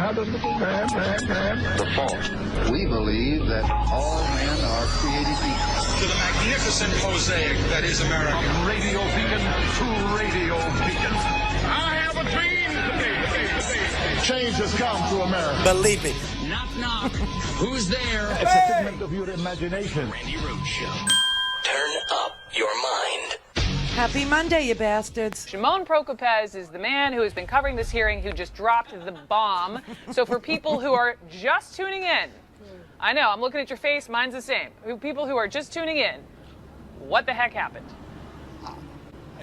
The fault. We believe that all men are created equal. To the magnificent mosaic that is America. From radio beacon to radio beacon. I have a dream today. Change has come to America. Believe me. Knock, knock. Who's there? It's a figment of your imagination. Randi Rhodes Show. Turn up your mind. Happy Monday, you bastards. Shimon Prokopez is the man who has been covering this hearing who just dropped the bomb. So for people who are just tuning in, I know, I'm looking at your face, mine's the same. People who are just tuning in, what the heck happened?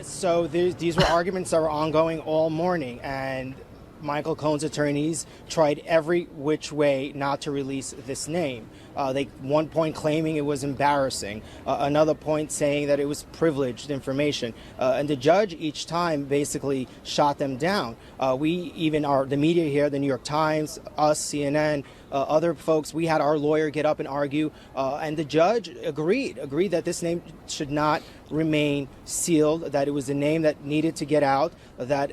So these were arguments that were ongoing all morning, and Michael Cohen's attorneys tried every which way not to release this name. They one point claiming it was embarrassing, another point saying that it was privileged information, and the judge each time basically shot them down. We even the media here, the New York Times, us, CNN, other folks, we had our lawyer get up and argue, and the judge agreed that this name should not remain sealed, that it was a name that needed to get out, that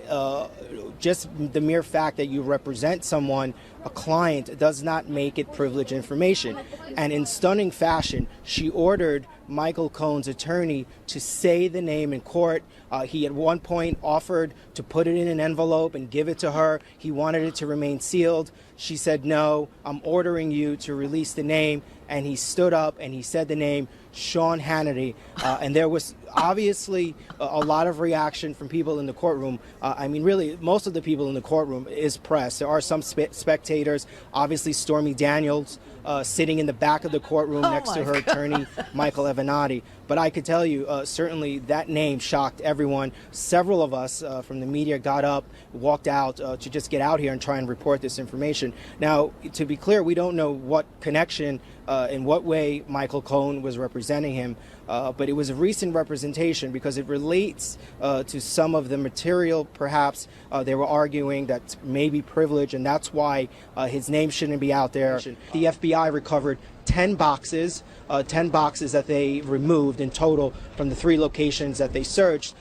just the mere fact that you represent someone, a client, does not make it privileged information. And in stunning fashion, she ordered Michael Cohen's attorney to say the name in court. He at one point offered to put it in an envelope and give it to her. He wanted it to remain sealed. She said, no, I'm ordering you to release the name. And he stood up and he said the name, Sean Hannity. And there was obviously a lot of reaction from people in the courtroom. I mean, really, most of the people in the courtroom is press. There are some spectators, obviously Stormy Daniels, sitting in the back of the courtroom next to her attorney, Michael Hannity. But I could tell you, certainly that name shocked everyone. Several of us from the media got up, walked out to just get out here and try and report this information. Now, to be clear, we don't know what connection, in what way Michael Cohen was representing him, but it was a recent representation because it relates to some of the material, perhaps they were arguing that may be privileged, and that's why his name shouldn't be out there. The FBI recovered 10 boxes that they removed in total from the 3 locations that they searched.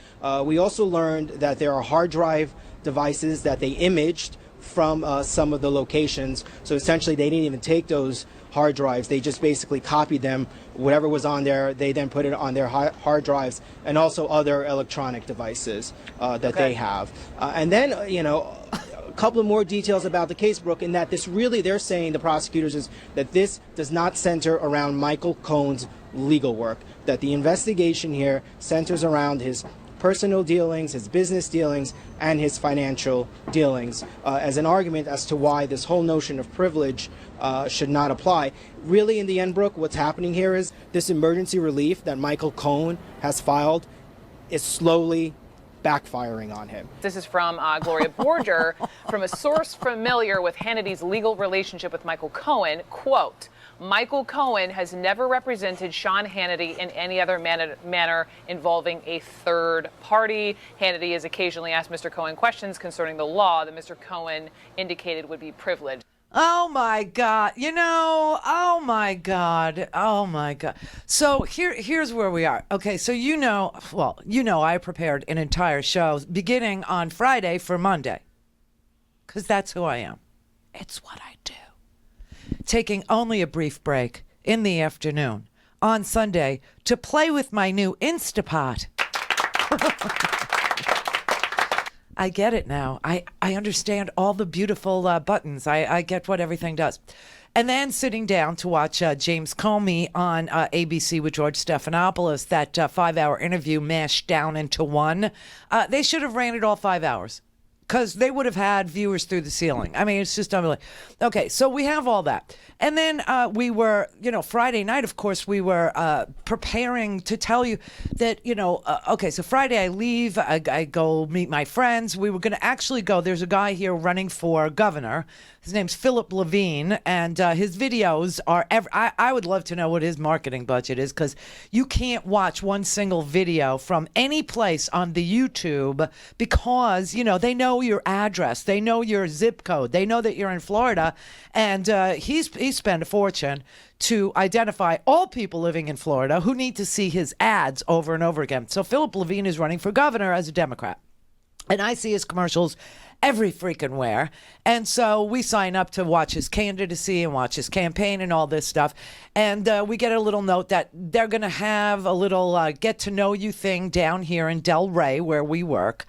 We also learned that there are hard drive devices that they imaged from some of the locations. So essentially they didn't even take those hard drives. They just basically copied them. Whatever was on there, they then put it on their hard drives, and also other electronic devices that they have. And then, a couple of more details about the case, Brooke, in that this really, they're saying, the prosecutors, is that this does not center around Michael Cohen's legal work, that the investigation here centers around his personal dealings, his business dealings, and his financial dealings, as an argument as to why this whole notion of privilege should not apply. Really, in the end, Brooke, what's happening here is this emergency relief that Michael Cohen has filed is slowly backfiring on him. This is from Gloria Borger, from a source familiar with Hannity's legal relationship with Michael Cohen. Quote, Michael Cohen has never represented Sean Hannity in any other manner involving a third party. Hannity has occasionally asked Mr. Cohen questions concerning the law that Mr. Cohen indicated would be privileged. Oh, my God. Oh, my God. Oh, my God. So here's where we are. Okay, so I prepared an entire show beginning on Friday for Monday, because that's who I am. It's what I do. Taking only a brief break in the afternoon on Sunday to play with my new Instapot. I get it now. I understand all the beautiful buttons. I get what everything does. And then sitting down to watch James Comey on ABC with George Stephanopoulos, that 5-hour interview mashed down into one. They should have ran it all 5 hours, because they would have had viewers through the ceiling. I mean, it's just unbelievable. Okay, so we have all that. And then we were, Friday night, of course, we were preparing to tell you that, okay, so Friday I leave, I go meet my friends. We were going to actually go, there's a guy here running for governor. His name's Philip Levine, and his videos are, I would love to know what his marketing budget is, because you can't watch one single video from any place on the YouTube, because, they know your address, they know your zip code, they know that you're in Florida, and he spent a fortune to identify all people living in Florida who need to see his ads over and over again. So Philip Levine is running for governor as a Democrat. And I see his commercials every freaking where. And so we sign up to watch his candidacy and watch his campaign and all this stuff. And we get a little note that they're going to have a little get to know you thing down here in Del Rey where we work.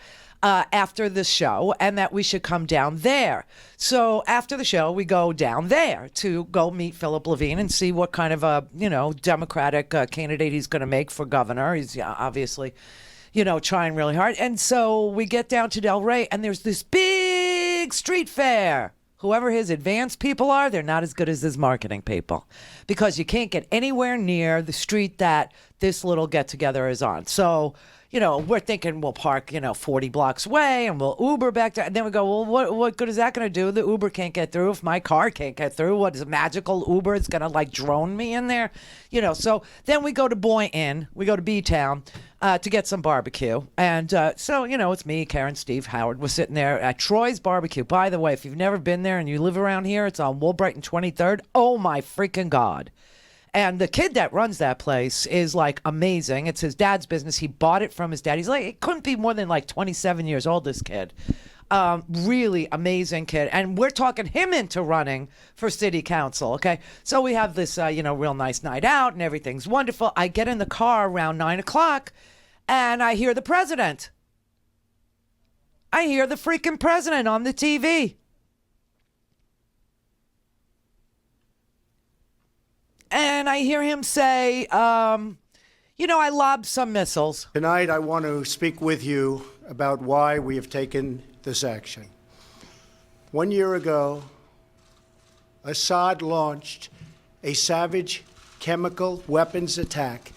After the show, and that we should come down there. So after the show, we go down there to go meet Philip Levine and see what kind of a, Democratic candidate he's going to make for governor. He's obviously, trying really hard. And so we get down to Del Rey, and there's this big street fair. Whoever his advanced people are, they're not as good as his marketing people, because you can't get anywhere near the street that this little get-together is on. So, we're thinking we'll park, 40 blocks away and we'll Uber back to, and then we go, well, what good is that going to do? The Uber can't get through. If my car can't get through, what is a magical Uber? It's going to like drone me in there, So then we go to Boynton, we go to B-Town to get some barbecue. And so, it's me, Karen, Steve, Howard. We're sitting there at Troy's Barbecue. By the way, if you've never been there and you live around here, it's on Woolbright and 23rd. Oh my freaking God. And the kid that runs that place is like amazing. It's his dad's business. He bought it from his dad. He's like, it couldn't be more than like 27 years old, this kid. Really amazing kid. And we're talking him into running for city council. Okay. So we have this, real nice night out and everything's wonderful. I get in the car around 9:00 and I hear the president. I hear the freaking president on the TV. And I hear him say, I lobbed some missiles. Tonight, I want to speak with you about why we have taken this action. 1 year ago, Assad launched a savage chemical weapons attack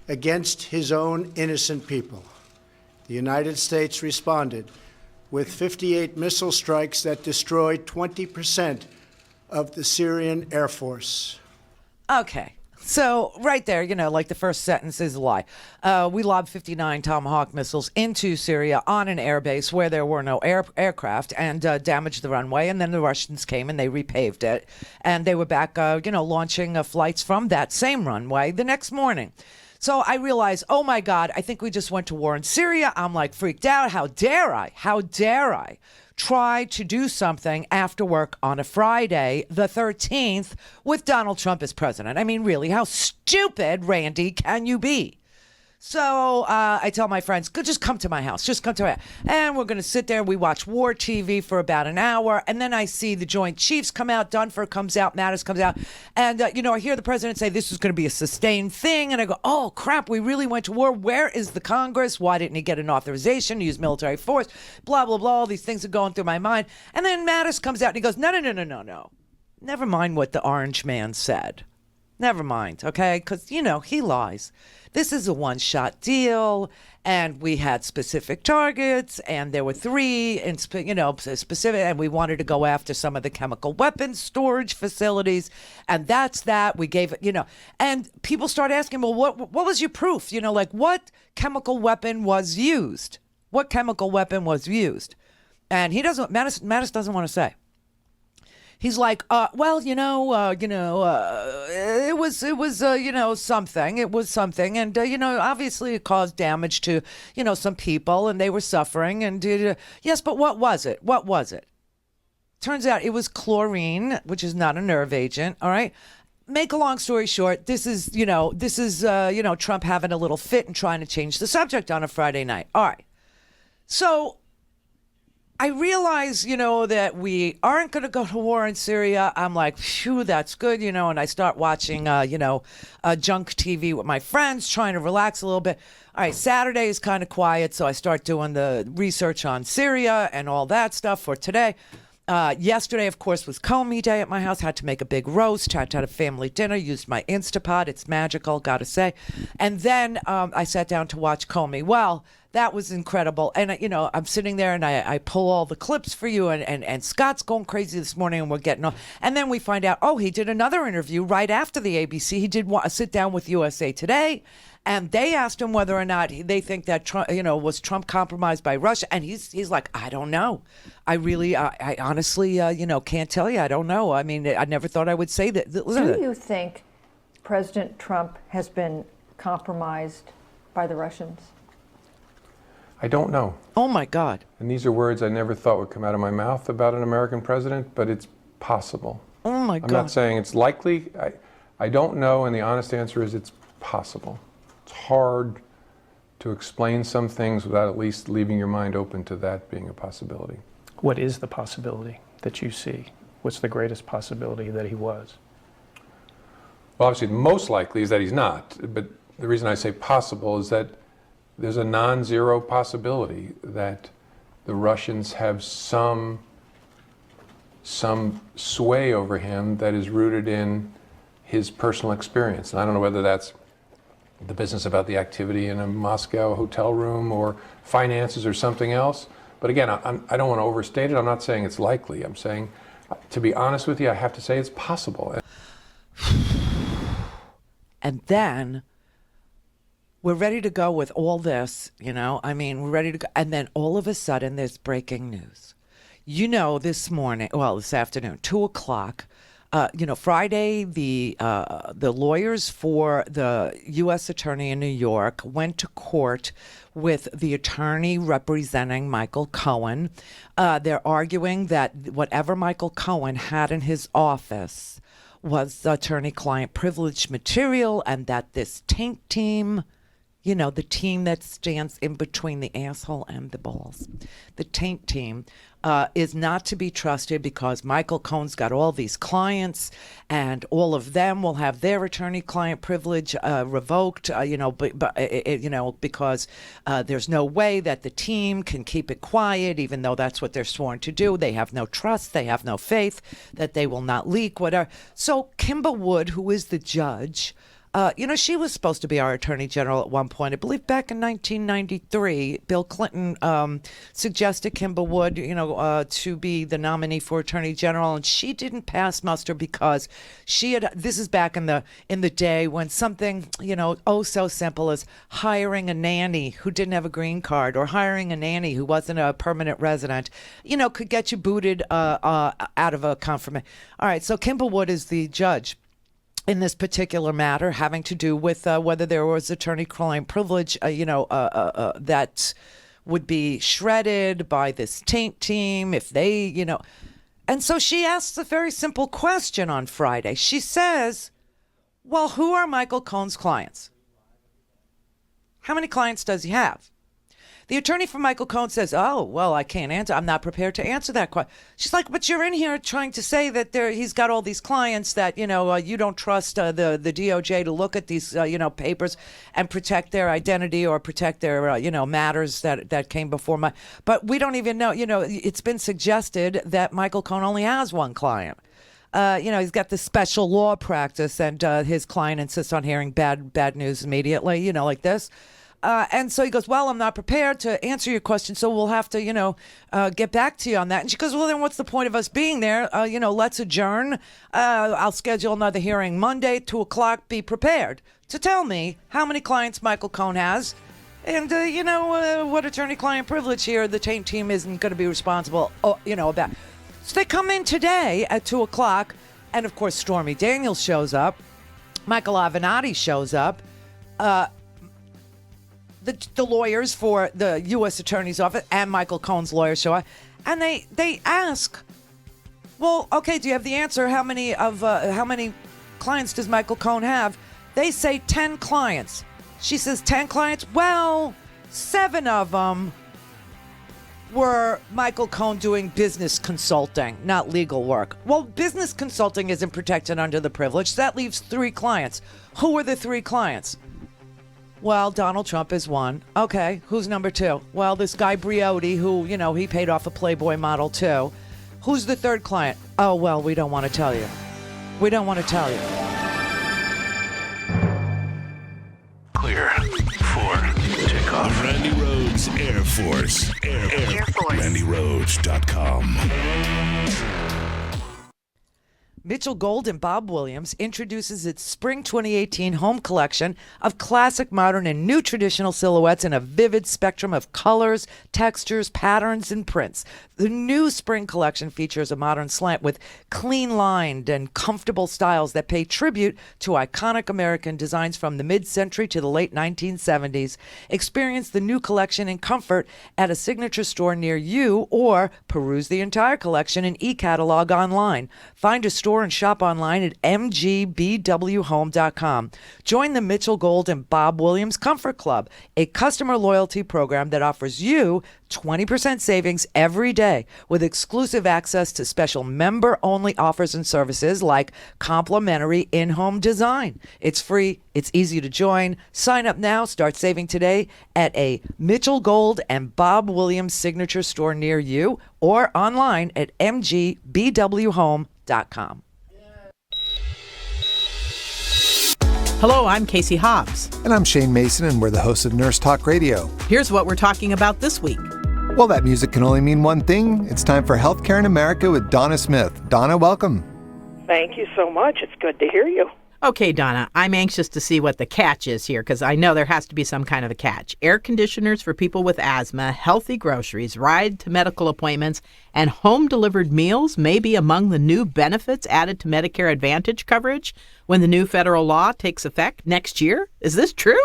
against his own innocent people. The United States responded with 58 missile strikes that destroyed 20% of the Syrian Air Force. Okay. So right there, like the first sentence is a lie. We lobbed 59 Tomahawk missiles into Syria on an airbase where there were no aircraft and damaged the runway. And then the Russians came and they repaved it. And they were back, launching flights from that same runway the next morning. So I realized, oh my God, I think we just went to war in Syria. I'm like freaked out. How dare I try to do something after work on a Friday, the 13th, with Donald Trump as president? I mean, really, how stupid, Randi, can you be? So I tell my friends, just come to my house. Just come to my house. And we're going to sit there. We watch war TV for about an hour. And then I see the Joint Chiefs come out. Dunford comes out. Mattis comes out. And, I hear the president say this is going to be a sustained thing. And I go, oh, crap, we really went to war. Where is the Congress? Why didn't he get an authorization to use military force? Blah, blah, blah. All these things are going through my mind. And then Mattis comes out and he goes, no. Never mind what the orange man said. Never mind, okay? Because, he lies. This is a one-shot deal, and we had specific targets, and there were 3, specific, and we wanted to go after some of the chemical weapons storage facilities, and that's that. We gave it, and people start asking, well, what was your proof? What chemical weapon was used? What chemical weapon was used? And Mattis doesn't want to say. He's like, it was something. It was something. And, obviously it caused damage to, some people and they were suffering. And yes, but what was it? What was it? Turns out it was chlorine, which is not a nerve agent. All right. Make a long story short, this is Trump having a little fit and trying to change the subject on a Friday night. All right. So I realize, that we aren't going to go to war in Syria. I'm like, phew, that's good, and I start watching, junk TV with my friends, trying to relax a little bit. All right, Saturday is kind of quiet, so I start doing the research on Syria and all that stuff for today. Yesterday, of course, was Comey Day at my house. Had to make a big roast, had to have a family dinner, used my Instapot. It's magical, gotta say. And then I sat down to watch Comey. Well, that was incredible. And, I'm sitting there and I pull all the clips for you. And Scott's going crazy this morning and we're getting off. And then we find out, he did another interview right after the ABC. He did a sit down with USA Today. And they asked him whether or not they think that Trump, was Trump compromised by Russia. And he's like, I don't know. I honestly, can't tell you. I don't know. I mean, I never thought I would say that. Do you think President Trump has been compromised by the Russians? I don't know. Oh, my God. And these are words I never thought would come out of my mouth about an American president, but it's possible. Oh, my God. I'm not saying it's likely. I don't know, and the honest answer is it's possible. It's hard to explain some things without at least leaving your mind open to that being a possibility. What is the possibility that you see? What's the greatest possibility that he was? Well, obviously, the most likely is that he's not. But the reason I say possible is that there's a non-zero possibility that the Russians have some sway over him that is rooted in his personal experience. And I don't know whether that's the business about the activity in a Moscow hotel room or finances or something else. But again, I don't want to overstate it. I'm not saying it's likely. I'm saying, to be honest with you, I have to say it's possible. And then we're ready to go with all this, you know, I mean, we're ready to go. And then all of a sudden there's breaking news. You know, this afternoon, 2:00, Friday, the lawyers for the U.S. attorney in New York went to court with the attorney representing Michael Cohen. They're arguing that whatever Michael Cohen had in his office was attorney-client privilege material, and that this taint team, you know, the team that stands in between the asshole and the balls, the taint team, is not to be trusted because Michael Cohen's got all these clients, and all of them will have their attorney-client privilege revoked, because there's no way that the team can keep it quiet, even though that's what they're sworn to do. They have no trust, they have no faith that they will not leak, whatever. So Kimber Wood, who is the judge, she was supposed to be our attorney general at one point. I believe back in 1993, Bill Clinton suggested Kimber Wood, to be the nominee for attorney general, and she didn't pass muster because she had. This is back in the day when something, so simple as hiring a nanny who didn't have a green card or hiring a nanny who wasn't a permanent resident, could get you booted out of a confirmation. All right, so Kimber Wood is the judge in this particular matter, having to do with whether there was attorney-client privilege, that would be shredded by this taint team if they, And so she asks a very simple question on Friday. She says, well, who are Michael Cohen's clients? How many clients does he have? The attorney for Michael Cohen says, oh, well, I can't answer. I'm not prepared to answer that question. She's like, but you're in here trying to say that he's got all these clients that, you don't trust the DOJ to look at these, papers and protect their identity or protect their, matters that came before But we don't even know, it's been suggested that Michael Cohen only has one client. He's got this special law practice, and his client insists on hearing bad news immediately, like this. And so he goes, well, I'm not prepared to answer your question, so we'll have to, get back to you on that. And she goes, well, then what's the point of us being there? Let's adjourn. I'll schedule another hearing Monday, 2:00. Be prepared to tell me how many clients Michael Cohen has. And, what attorney-client privilege here the taint team isn't going to be responsible, about. So they come in today at 2:00, and, of course, Stormy Daniels shows up. Michael Avenatti shows up. The lawyers for the U.S. Attorney's Office and Michael Cohen's lawyers show up, and they ask, well, okay, do you have the answer? How many clients does Michael Cohen have? They say 10 clients. She says 10 clients? Well, 7 of them were Michael Cohen doing business consulting, not legal work. Well, business consulting isn't protected under the privilege. That leaves 3 clients. Who are the 3 clients? Well, Donald Trump is one. Okay, who's number 2? Well, this guy Briotti, who, he paid off a Playboy model too. Who's the 3rd client? Oh, well, we don't want to tell you. We don't want to tell you. Clear for takeoff. Randi Rhodes Air Force. Air Force. RandiRhodes.com. Mitchell Gold and Bob Williams introduces its Spring 2018 home collection of classic, modern, and new traditional silhouettes in a vivid spectrum of colors, textures, patterns, and prints. The new spring collection features a modern slant with clean-lined and comfortable styles that pay tribute to iconic American designs from the mid-century to the late 1970s. Experience the new collection in comfort at a signature store near you, or peruse the entire collection in e-catalog online. Find a store and shop online at mgbwhome.com. Join the Mitchell Gold and Bob Williams Comfort Club, a customer loyalty program that offers you 20% savings every day with exclusive access to special member-only offers and services like complimentary in-home design. It's free. It's easy to join. Sign up now. Start saving today at a Mitchell Gold and Bob Williams signature store near you or online at mgbwhome.com. Hello, I'm Casey Hobbs. And I'm Shane Mason, and we're the hosts of Nurse Talk Radio. Here's what we're talking about this week. Well, that music can only mean one thing. It's time for Healthcare in America with Donna Smith. Donna, welcome. Thank you so much. It's good to hear you. Okay, Donna, I'm anxious to see what the catch is here, because I know there has to be some kind of a catch. Air conditioners for people with asthma, healthy groceries, ride to medical appointments, and home-delivered meals may be among the new benefits added to Medicare Advantage coverage when the new federal law takes effect next year. Is this true?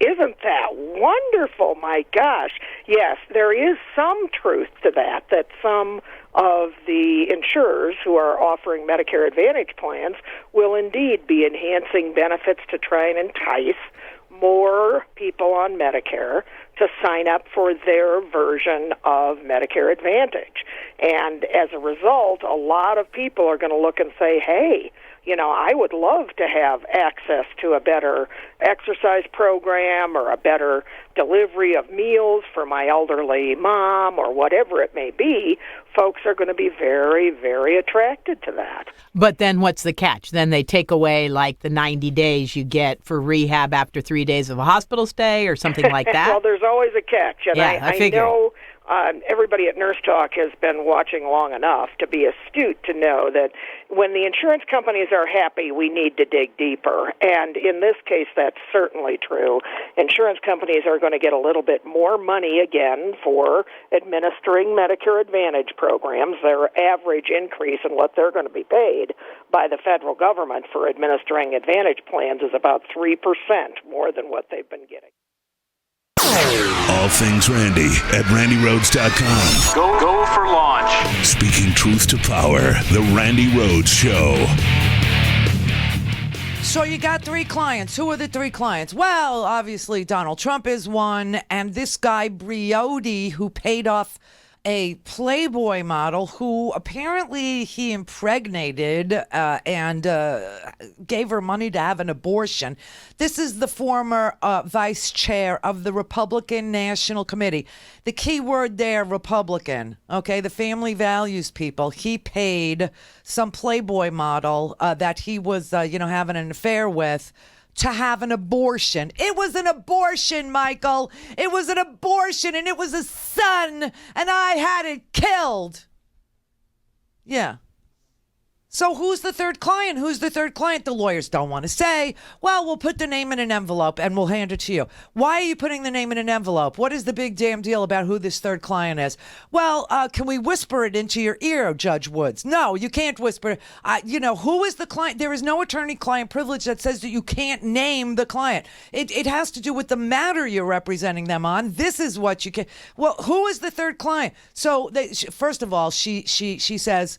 Isn't that wonderful? My gosh. Yes, there is some truth to that some of the insurers who are offering Medicare Advantage plans will indeed be enhancing benefits to try and entice more people on Medicare to sign up for their version of Medicare Advantage. And as a result, a lot of people are going to look and say, hey, I would love to have access to a better exercise program or a better delivery of meals for my elderly mom or whatever it may be. Folks are going to be very, very attracted to that. But then what's the catch? Then they take away like the 90 days you get for rehab after 3 days of a hospital stay or something like that? Well, there's always a catch. And yeah, I know everybody at Nurse Talk has been watching long enough to be astute to know that when the insurance companies are happy, we need to dig deeper. And in this case, that's certainly true. Insurance companies are going to get a little bit more money again for administering Medicare Advantage programs. Their average increase in what they're going to be paid by the federal government for administering Advantage plans is about 3% more than what they've been getting. All things Randi at RandiRhodes.com. Go for launch. Speaking truth to power, the Randi Rhodes Show. So you got 3 clients. Who are the 3 clients? Well, obviously Donald Trump is one, and this guy Briotti, who paid off a Playboy model who apparently he impregnated and gave her money to have an abortion. This is the former vice chair of the Republican National Committee. The key word there, Republican, okay, the family values people. He paid some Playboy model that he was, having an affair with to have an abortion. It was an abortion, Michael. It was an abortion, and it was a son, and I had it killed. Yeah. So who's the third client? Who's the third client? The lawyers don't want to say. Well, we'll put the name in an envelope and we'll hand it to you. Why are you putting the name in an envelope? What is the big damn deal about who this third client is? Well, can we whisper it into your ear, Judge Woods? No, you can't whisper. Who is the client? There is no attorney-client privilege that says that you can't name the client. It has to do with the matter you're representing them on. This is what you can. Well, who is the third client? So, first of all, she says,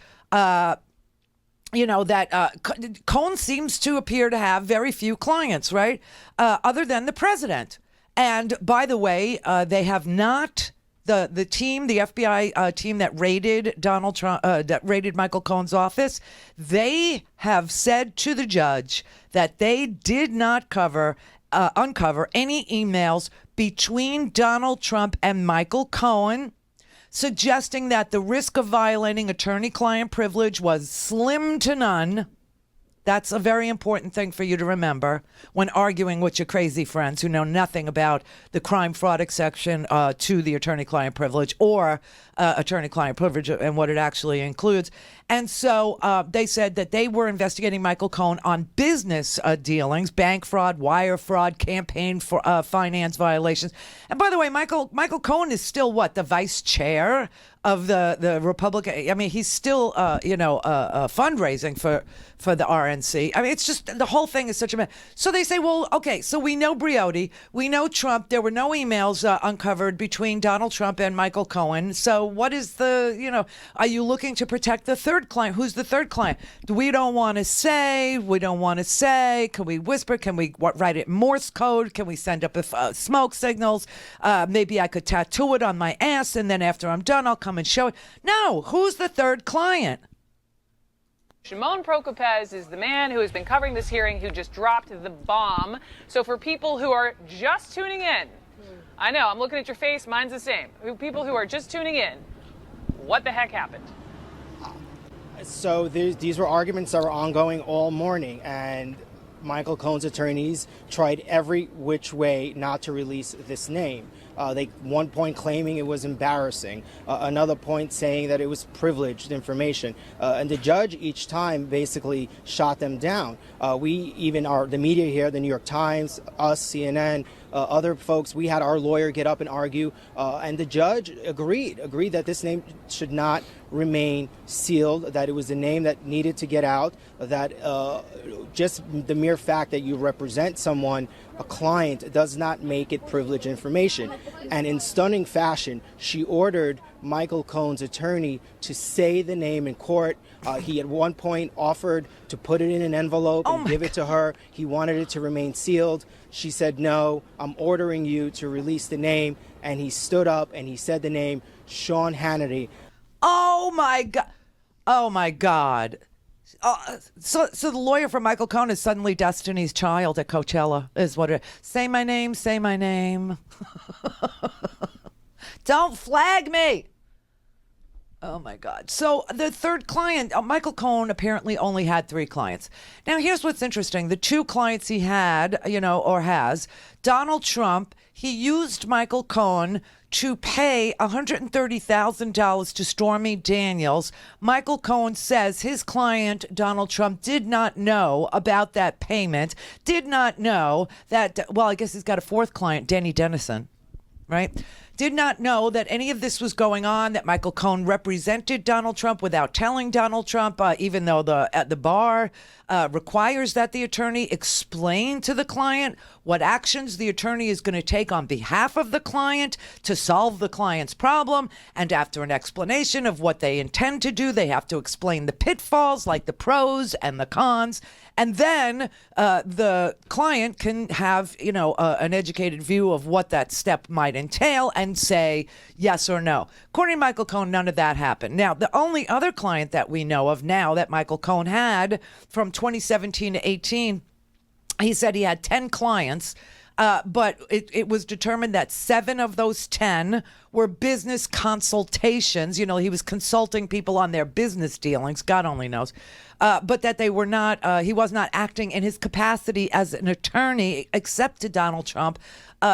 Cohen seems to appear to have very few clients, right? Other than the president. And by the way, they have not, the team, the FBI team that raided Donald Trump, that raided Michael Cohen's office, they have said to the judge that they did not uncover any emails between Donald Trump and Michael Cohen, suggesting that the risk of violating attorney-client privilege was slim to none. That's a very important thing for you to remember when arguing with your crazy friends who know nothing about the crime fraud exception to the attorney-client privilege or attorney-client privilege and what it actually includes. And so they said that they were investigating Michael Cohen on business dealings, bank fraud, wire fraud, campaign for finance violations. And by the way, Michael Cohen is still the vice chair of the Republican. I mean, he's still fundraising for the RNC. I mean, it's just the whole thing is such a mess. So they say, well, okay, so we know Briotti, we know Trump. There were no emails uncovered between Donald Trump and Michael Cohen. So what is are you looking to protect the third client? Who's the third client? We don't want to say. Can we whisper? Can we write it in Morse code? Can we send up smoke signals? Maybe I could tattoo it on my ass, and then after I'm done, I'll come and show it. No, who's the third client? Shimon Prokopez is the man who has been covering this hearing, who just dropped the bomb. So for people who are just tuning in, I know, I'm looking at your face, mine's the same. People who are just tuning in, what the heck happened? So these were arguments that were ongoing all morning, and Michael Cohen's attorneys tried every which way not to release this name. They one point claiming it was embarrassing, another point saying that it was privileged information, and the judge each time basically shot them down. The media here, the New York Times, us, CNN, other folks, we had our lawyer get up and argue, and the judge agreed that this name should not remain sealed, that it was a name that needed to get out, that just the mere fact that you represent someone, a client, does not make it privileged information. And in stunning fashion, she ordered Michael Cohen's attorney to say the name in court. He at one point offered to put it in an envelope and give it to her. He wanted it to remain sealed. She said, no, I'm ordering you to release the name. And he stood up and he said the name, Sean Hannity. Oh, my God. Oh, my God. So the lawyer for Michael Cohen is suddenly Destiny's Child at Coachella, is what it is. Say my name, say my name. Don't flag me. Oh, my God. So the third client, Michael Cohen apparently only had 3 clients. Now, here's what's interesting. The 2 clients he had, or has, Donald Trump, he used Michael Cohen to pay $130,000 to Stormy Daniels. Michael Cohen says his client, Donald Trump, did not know about that payment, did not know that, well, I guess he's got a 4th client, Danny Dennison, right? Did not know that any of this was going on, that Michael Cohen represented Donald Trump without telling Donald Trump, even though the bar requires that the attorney explain to the client what actions the attorney is going to take on behalf of the client to solve the client's problem. And after an explanation of what they intend to do, they have to explain the pitfalls, like the pros and the cons. And then the client can have, an educated view of what that step might entail and say yes or no. According to Michael Cohen, none of that happened. Now, the only other client that we know of now that Michael Cohen had from 2017 to 18, he said he had 10 clients. But it was determined that 7 of those 10 were business consultations. He was consulting people on their business dealings, God only knows. But that they were not, he was not acting in his capacity as an attorney, except to Donald Trump,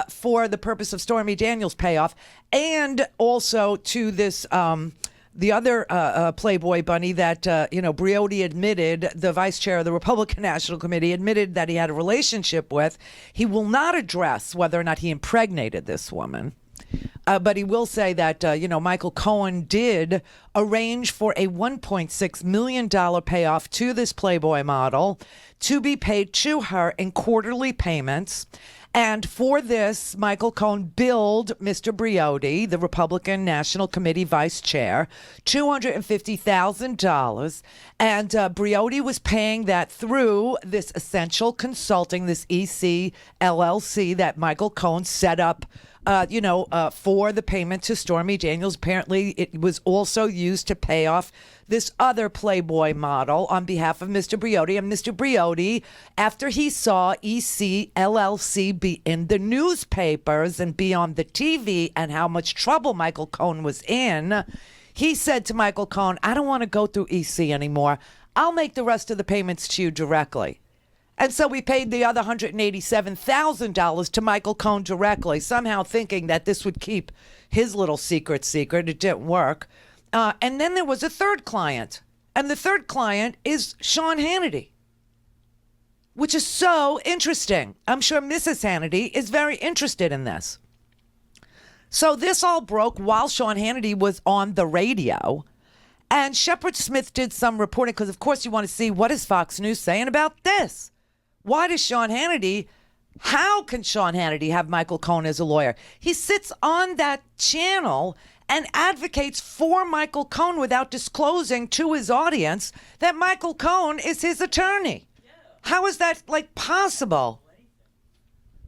for the purpose of Stormy Daniels' payoff, and also to this, the other Playboy bunny that, Briotti admitted, the vice chair of the Republican National Committee, admitted that he had a relationship with. He will not address whether or not he impregnated this woman. But he will say that, Michael Cohen did arrange for a $1.6 million payoff to this Playboy model to be paid to her in quarterly payments. And for this, Michael Cohen billed Mr. Briotti, the Republican National Committee vice chair, $250,000. And Briotti was paying that through this Essential Consulting, this EC LLC that Michael Cohen set up for the payment to Stormy Daniels. Apparently, it was also used to pay off this other Playboy model on behalf of Mr. Briotti. And Mr. Briotti, after he saw EC LLC be in the newspapers and be on the TV and how much trouble Michael Cohen was in, he said to Michael Cohen, I don't want to go through EC anymore. I'll make the rest of the payments to you directly. And so we paid the other $187,000 to Michael Cohen directly, somehow thinking that this would keep his little secret. It didn't work. And then there was a third client. And the third client is Sean Hannity, which is so interesting. I'm sure Mrs. Hannity is very interested in this. So this all broke while Sean Hannity was on the radio. And Shepard Smith did some reporting because, of course, you want to see what is Fox News saying about this. Why does how can Sean Hannity have Michael Cohen as a lawyer? He sits on that channel and advocates for Michael Cohen without disclosing to his audience that Michael Cohen is his attorney. How is that possible?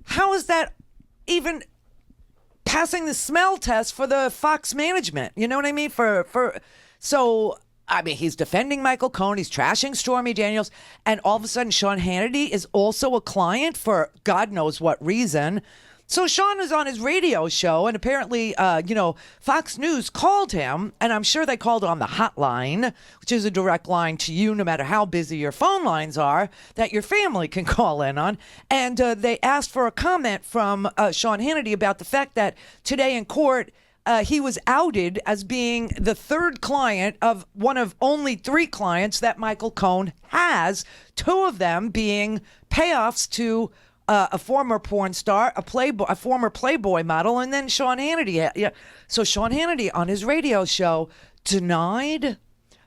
How is that even passing the smell test for the Fox management? You know what I mean? He's defending Michael Cohen. He's trashing Stormy Daniels. And all of a sudden, Sean Hannity is also a client for God knows what reason. So Sean is on his radio show, and apparently, Fox News called him, and I'm sure they called on the hotline, which is a direct line to you, no matter how busy your phone lines are, that your family can call in on. And they asked for a comment from Sean Hannity about the fact that today in court, he was outed as being the third client of one of only 3 clients that Michael Cohen has, 2 of them being payoffs to a former porn star, a former Playboy model, and then Sean Hannity. Yeah. So Sean Hannity on his radio show denied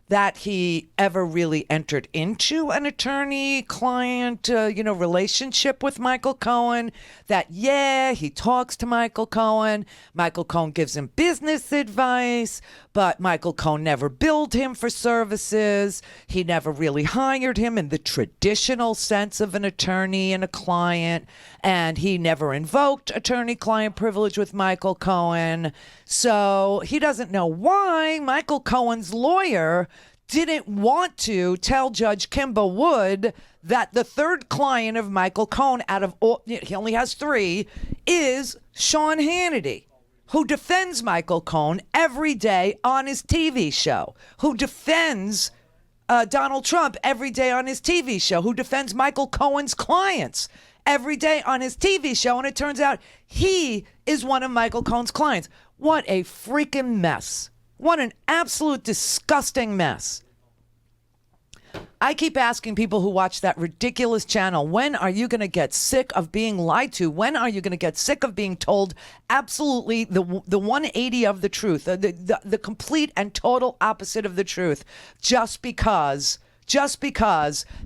that he ever really entered into an attorney-client, relationship with Michael Cohen, that, he talks to Michael Cohen. Michael Cohen gives him business advice, but Michael Cohen never billed him for services. He never really hired him in the traditional sense of an attorney and a client, and he never invoked attorney-client privilege with Michael Cohen. So he doesn't know why Michael Cohen's lawyer didn't want to tell Judge Kimba Wood that the third client of Michael Cohen out of all, he only has 3, is Sean Hannity, who defends Michael Cohen every day on his TV show, who defends Donald Trump every day on his TV show, who defends Michael Cohen's clients every day on his TV show. And it turns out he is one of Michael Cohen's clients. What a freaking mess. What an absolute disgusting mess. I keep asking people who watch that ridiculous channel, when are you going to get sick of being lied to? When are you going to get sick of being told absolutely the 180 of the truth, the complete and total opposite of the truth, just because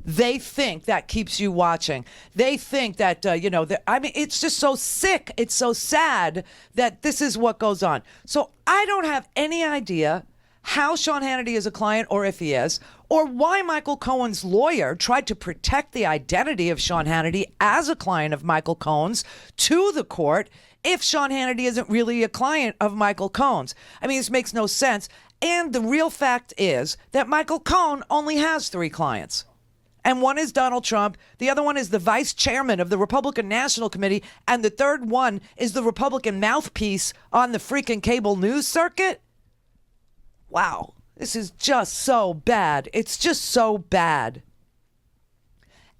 they think that keeps you watching? They think that, it's just so sick. It's so sad that this is what goes on. So I don't have any idea how Sean Hannity is a client, or if he is, or why Michael Cohen's lawyer tried to protect the identity of Sean Hannity as a client of Michael Cohen's to the court if Sean Hannity isn't really a client of Michael Cohen's. I mean, this makes no sense. And the real fact is that Michael Cohen only has 3 clients. And one is Donald Trump. The other one is the vice chairman of the Republican National Committee. And the third one is the Republican mouthpiece on the freaking cable news circuit. Wow, this is just so bad. It's just so bad.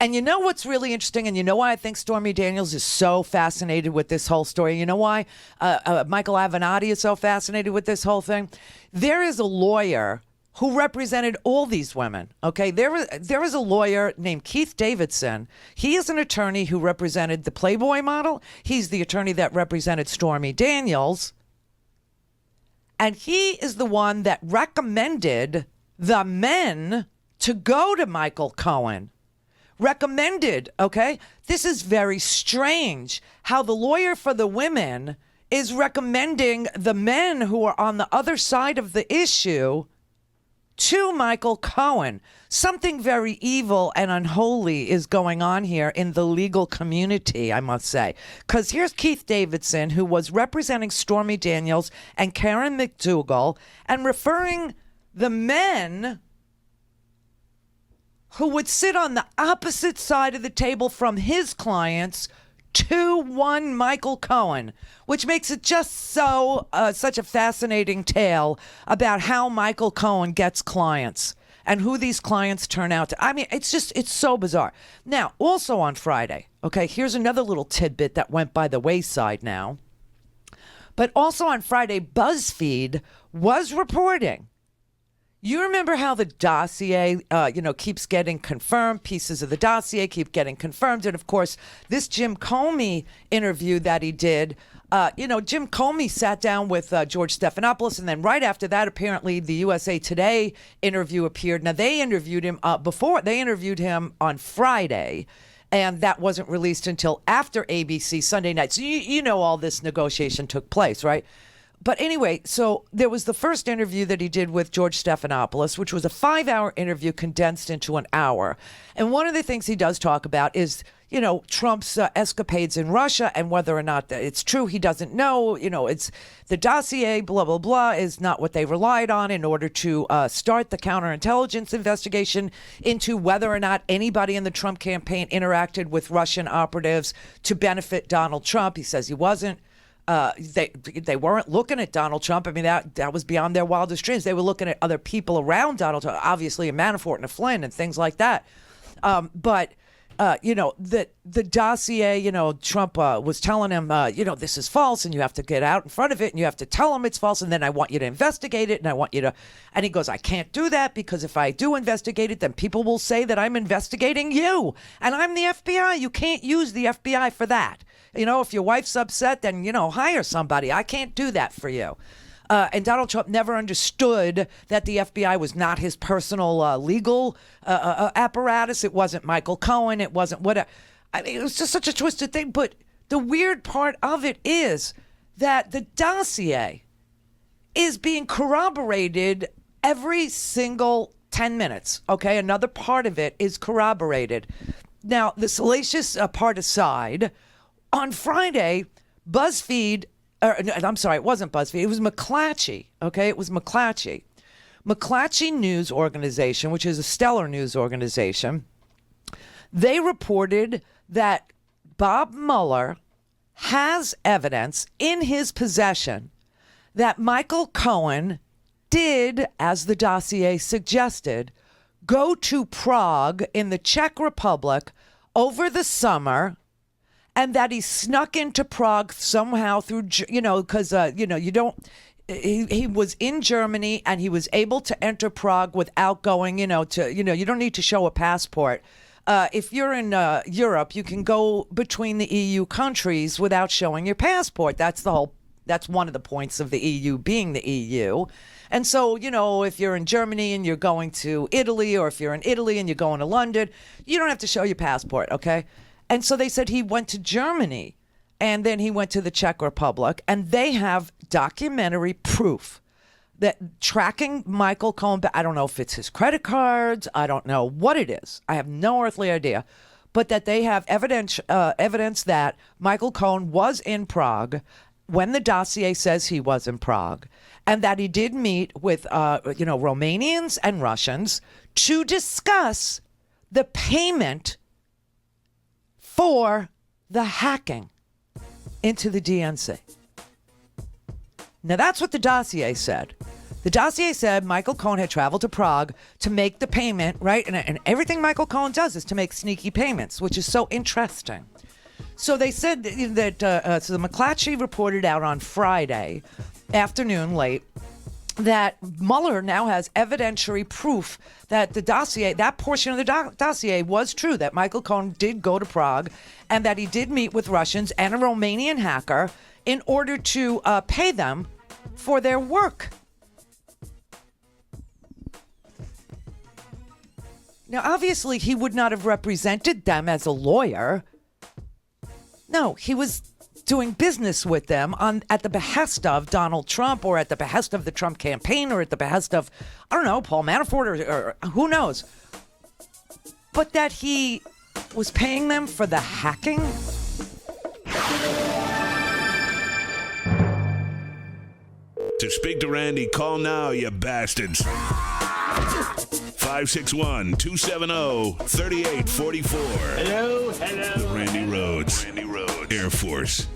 And you know what's really interesting, and you know why I think Stormy Daniels is so fascinated with this whole story? You know why Michael Avenatti is so fascinated with this whole thing? There is a lawyer who represented all these women, okay? There is a lawyer named Keith Davidson. He is an attorney who represented the Playboy model. He's the attorney that represented Stormy Daniels. And he is the one that recommended the men to go to Michael Cohen. Recommended, okay? This is very strange how the lawyer for the women is recommending the men who are on the other side of the issue to Michael Cohen. Something very evil and unholy is going on here in the legal community, I must say. Because here's Keith Davidson, who was representing Stormy Daniels and Karen McDougal, and referring the men who would sit on the opposite side of the table from his clients to one Michael Cohen, which makes it just so such a fascinating tale about how Michael Cohen gets clients and who these clients turn out to. I mean, it's so bizarre. Now, also on Friday, okay, here's another little tidbit that went by the wayside now. But also on Friday, BuzzFeed was reporting. You remember how the dossier, keeps getting confirmed. Pieces of the dossier keep getting confirmed. And, of course, this Jim Comey interview that he did, Jim Comey sat down with George Stephanopoulos. And then right after that, apparently, the USA Today interview appeared. Now, they interviewed him They interviewed him on Friday. And that wasn't released until after ABC Sunday night. So you know all this negotiation took place, right? But anyway, so there was the first interview that he did with George Stephanopoulos, which was a 5-hour interview condensed into an hour. And one of the things he does talk about is, Trump's escapades in Russia and whether or not it's true. He doesn't know. It's the dossier, blah, blah, blah, is not what they relied on in order to start the counterintelligence investigation into whether or not anybody in the Trump campaign interacted with Russian operatives to benefit Donald Trump. He says he wasn't. They weren't looking at Donald Trump. I mean, that was beyond their wildest dreams. They were looking at other people around Donald Trump, obviously a Manafort and a Flynn and things like that. But the dossier, Trump was telling him, this is false and you have to get out in front of it and you have to tell him it's false. And then I want you to investigate it. And I want you to. And he goes, I can't do that because if I do investigate it, then people will say that I'm investigating you. And I'm the FBI. You can't use the FBI for that. If your wife's upset, then, hire somebody. I can't do that for you. And Donald Trump never understood that the FBI was not his personal legal apparatus. It wasn't Michael Cohen. It wasn't whatever. I mean, it was just such a twisted thing. But the weird part of it is that the dossier is being corroborated every single 10 minutes. Okay, another part of it is corroborated. Now, the salacious part aside, on Friday, BuzzFeed, I'm sorry, it wasn't BuzzFeed, it was McClatchy, okay? It was McClatchy. McClatchy News Organization, which is a stellar news organization, they reported that Bob Mueller has evidence in his possession that Michael Cohen did, as the dossier suggested, go to Prague in the Czech Republic over the summer, and that he snuck into Prague somehow through, because, you don't, he was in Germany and he was able to enter Prague without going, you don't need to show a passport. If you're in Europe, you can go between the EU countries without showing your passport. That's one of the points of the EU being the EU. And so, if you're in Germany and you're going to Italy, or if you're in Italy and you're going to London, you don't have to show your passport, okay? And so they said he went to Germany and then he went to the Czech Republic, and they have documentary proof that tracking Michael Cohen, I don't know if it's his credit cards, I don't know what it is. I have no earthly idea. But that they have evidence that Michael Cohen was in Prague when the dossier says he was in Prague, and that he did meet with, Romanians and Russians to discuss the payment for the hacking into the DNC. Now, that's what the dossier said. The dossier said Michael Cohen had traveled to Prague to make the payment, right? And everything Michael Cohen does is to make sneaky payments, which is so interesting. So they said that, so the McClatchy reported out on Friday afternoon late that Mueller now has evidentiary proof that the dossier, that portion of the dossier was true, that Michael Cohen did go to Prague and that he did meet with Russians and a Romanian hacker in order to pay them for their work. Now, obviously, he would not have represented them as a lawyer. No, he was doing business with them at the behest of Donald Trump, or at the behest of the Trump campaign, or at the behest of, I don't know, Paul Manafort, or who knows. But that he was paying them for the hacking? To speak to Randi, call now, you bastards. 561-270-3844. Hello. The Randi Rhodes Air Force.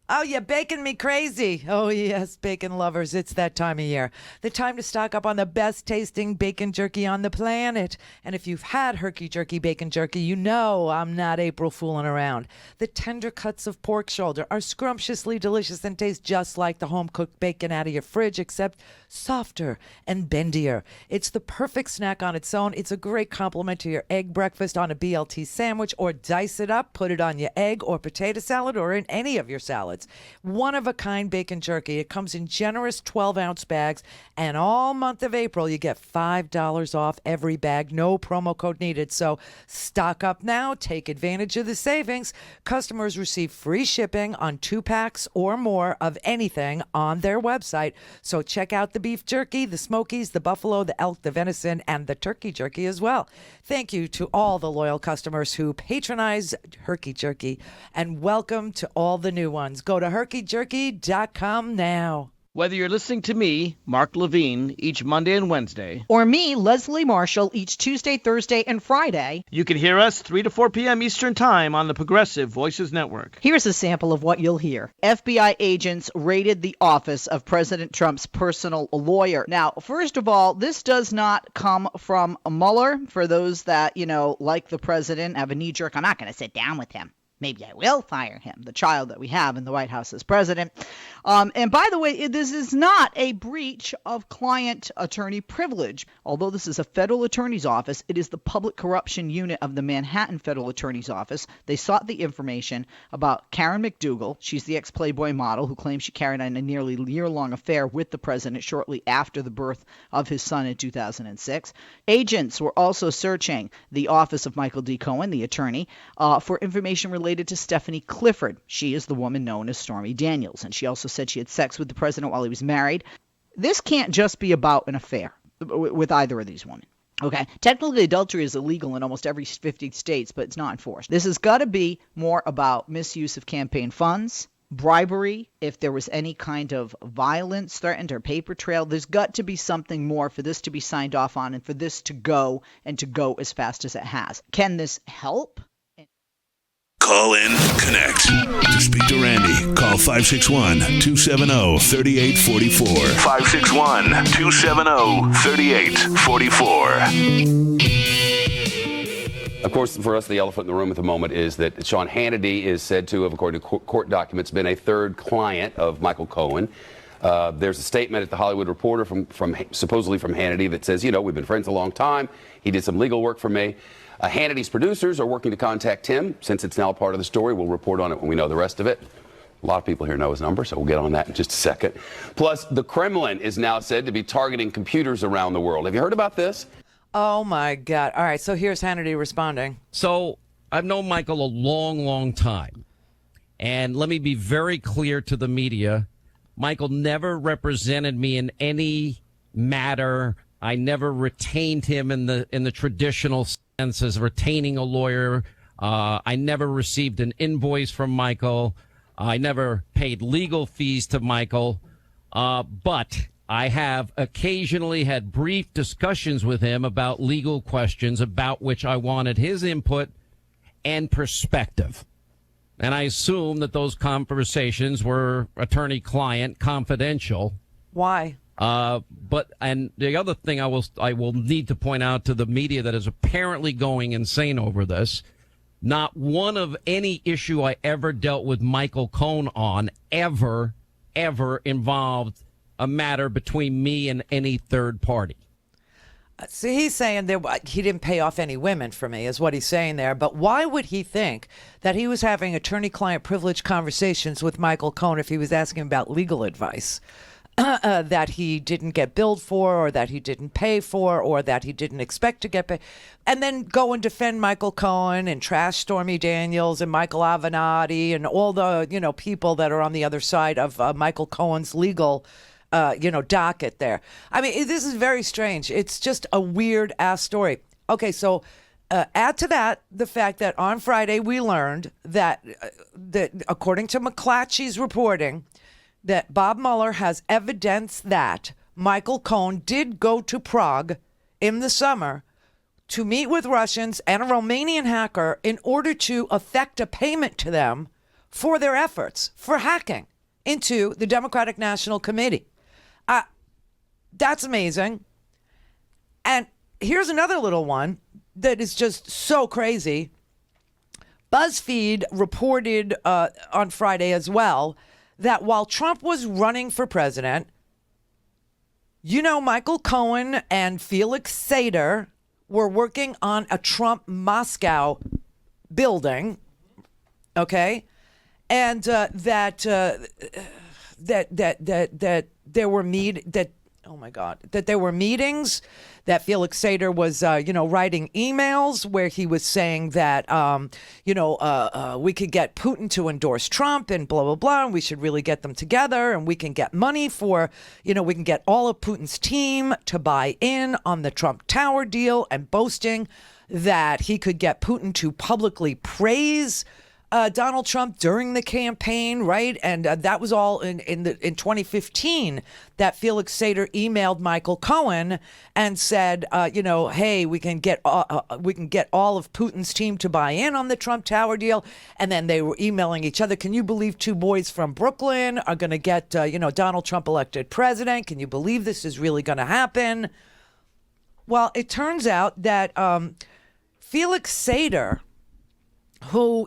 Oh, you're baking me crazy. Oh, yes, bacon lovers. It's that time of year. The time to stock up on the best tasting bacon jerky on the planet. And if you've had herky jerky bacon jerky, you know I'm not April fooling around. The tender cuts of pork shoulder are scrumptiously delicious and taste just like the home-cooked bacon out of your fridge, except softer and bendier. It's the perfect snack on its own. It's a great complement to your egg breakfast on a BLT sandwich, or dice it up, put it on your egg or potato salad or in any of your salads. One-of-a-kind bacon jerky. It comes in generous 12-ounce bags, and all month of April you get $5 off every bag. No promo code needed. So stock up now. Take advantage of the savings. Customers receive free shipping on 2-packs or more of anything on their website. So check out the beef jerky, the smokies, the buffalo, the elk, the venison, and the turkey jerky as well. Thank you to all the loyal customers who patronize Herky Jerky, and welcome to all the new ones. Go to herkyjerky.com now. Whether you're listening to me, Mark Levine, each Monday and Wednesday, or me, Leslie Marshall, each Tuesday, Thursday, and Friday, you can hear us 3 to 4 p.m. Eastern Time on the Progressive Voices Network. Here's a sample of what you'll hear. FBI agents raided the office of President Trump's personal lawyer. Now, first of all, this does not come from Muller. For those that, like the president, have a knee-jerk, I'm not going to sit down with him. Maybe I will fire him, the child that we have in the White House as president. And by the way, this is not a breach of client-attorney privilege. Although this is a federal attorney's office, it is the public corruption unit of the Manhattan Federal Attorney's Office. They sought the information about Karen McDougal. She's the ex-Playboy model who claims she carried on a nearly year-long affair with the president shortly after the birth of his son in 2006. Agents were also searching the office of Michael D. Cohen, the attorney, for information related to Stephanie Clifford. She is the woman known as Stormy Daniels, and she also said she had sex with the president while he was married. This can't just be about an affair with either of these women. Okay, technically adultery is illegal in almost every 50 states, but it's not enforced. This has got to be more about misuse of campaign funds, bribery, if there was any kind of violence threatened or paper trail. There's got to be something more for this to be signed off on and for this to go as fast as it has. Can this help? Call in, connect. To speak to Randi, call 561-270-3844. 561-270-3844. Of course, for us, the elephant in the room at the moment is that Sean Hannity is said to have, according to court documents, been a third client of Michael Cohen. There's a statement at the Hollywood Reporter from supposedly from Hannity that says, we've been friends a long time. He did some legal work for me. Hannity's producers are working to contact him. Since it's now a part of the story, we'll report on it when we know the rest of it. A lot of people here know his number, so we'll get on that in just a second. Plus, the Kremlin is now said to be targeting computers around the world. Have you heard about this? Oh, my God. All right, so here's Hannity responding. So I've known Michael a long, long time. And let me be very clear to the media. Michael never represented me in any matter. I never retained him in the traditional sense as retaining a lawyer. I never received an invoice from Michael. I never paid legal fees to Michael. But I have occasionally had brief discussions with him about legal questions about which I wanted his input and perspective. And I assume that those conversations were attorney-client confidential. Why? And the other thing I will need to point out to the media that is apparently going insane over this, not one of any issue I ever dealt with Michael Cohen on ever involved a matter between me and any third party. So he's saying that he didn't pay off any women for me, is what he's saying there. But why would he think that he was having attorney-client privilege conversations with Michael Cohen if he was asking about legal advice that he didn't get billed for, or that he didn't pay for, or that he didn't expect to get paid? And then go and defend Michael Cohen and trash Stormy Daniels and Michael Avenatti and all the people that are on the other side of Michael Cohen's legal docket there. I mean, this is very strange. It's just a weird ass story. Okay, so add to that the fact that on Friday we learned that according to McClatchy's reporting, that Bob Mueller has evidence that Michael Cohen did go to Prague in the summer to meet with Russians and a Romanian hacker in order to effect a payment to them for their efforts for hacking into the Democratic National Committee. That's amazing. And here's another little one that is just so crazy. BuzzFeed reported on Friday as well that while Trump was running for president, Michael Cohen and Felix Sater were working on a Trump Moscow building, okay, and that there were there were meetings, that Felix Sater was writing emails where he was saying that we could get Putin to endorse Trump and blah blah blah, and we should really get them together, and we can get money for we can get all of Putin's team to buy in on the Trump Tower deal, and boasting that he could get Putin to publicly praise Donald Trump during the campaign, right? And that was all in 2015 that Felix Sater emailed Michael Cohen and said, hey, we can get all of Putin's team to buy in on the Trump Tower deal. And then they were emailing each other. Can you believe two boys from Brooklyn are going to get Donald Trump elected president? Can you believe this is really going to happen? Well, it turns out that Felix Sater, who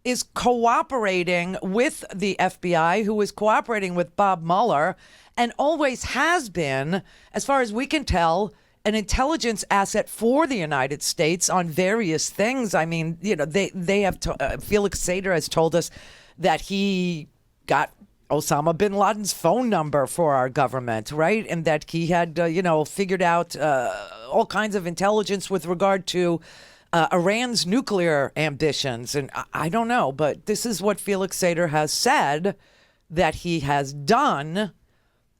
is cooperating with the FBI, who is cooperating with Bob Mueller, and always has been, as far as we can tell, an intelligence asset for the United States on various things. I mean, they have Felix Sater has told us that he got Osama bin Laden's phone number for our government, right? And that he had, figured out all kinds of intelligence with regard to Iran's nuclear ambitions. And I don't know, but this is what Felix Sater has said that he has done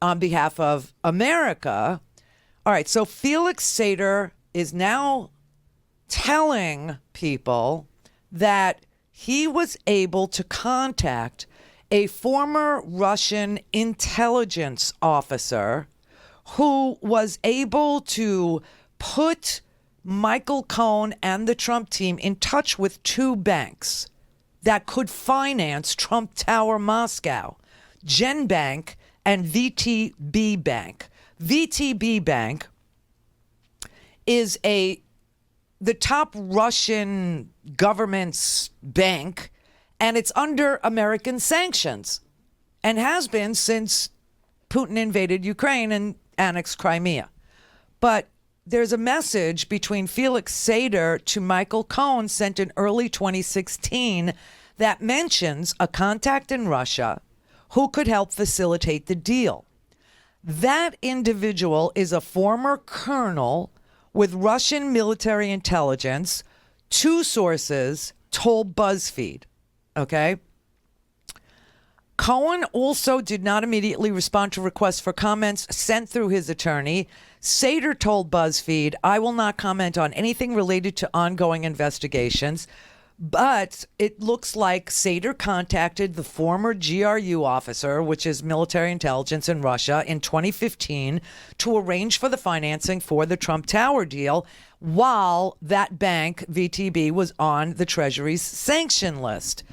on behalf of America. All right, so Felix Sater is now telling people that he was able to contact a former Russian intelligence officer who was able to put Michael Cohen and the Trump team in touch with two banks that could finance Trump Tower Moscow, Gen Bank and VTB Bank. VTB Bank is the top Russian government's bank, and it's under American sanctions and has been since Putin invaded Ukraine and annexed Crimea. But there's a message between Felix Sater to Michael Cohen sent in early 2016 that mentions a contact in Russia who could help facilitate the deal. That individual is a former colonel with Russian military intelligence. Two sources told BuzzFeed, okay? Cohen also did not immediately respond to requests for comments sent through his attorney. Sater told BuzzFeed, I will not comment on anything related to ongoing investigations. But it looks like Sater contacted the former GRU officer, which is military intelligence in Russia, in 2015 to arrange for the financing for the Trump Tower deal while that bank, VTB, was on the Treasury's sanction list.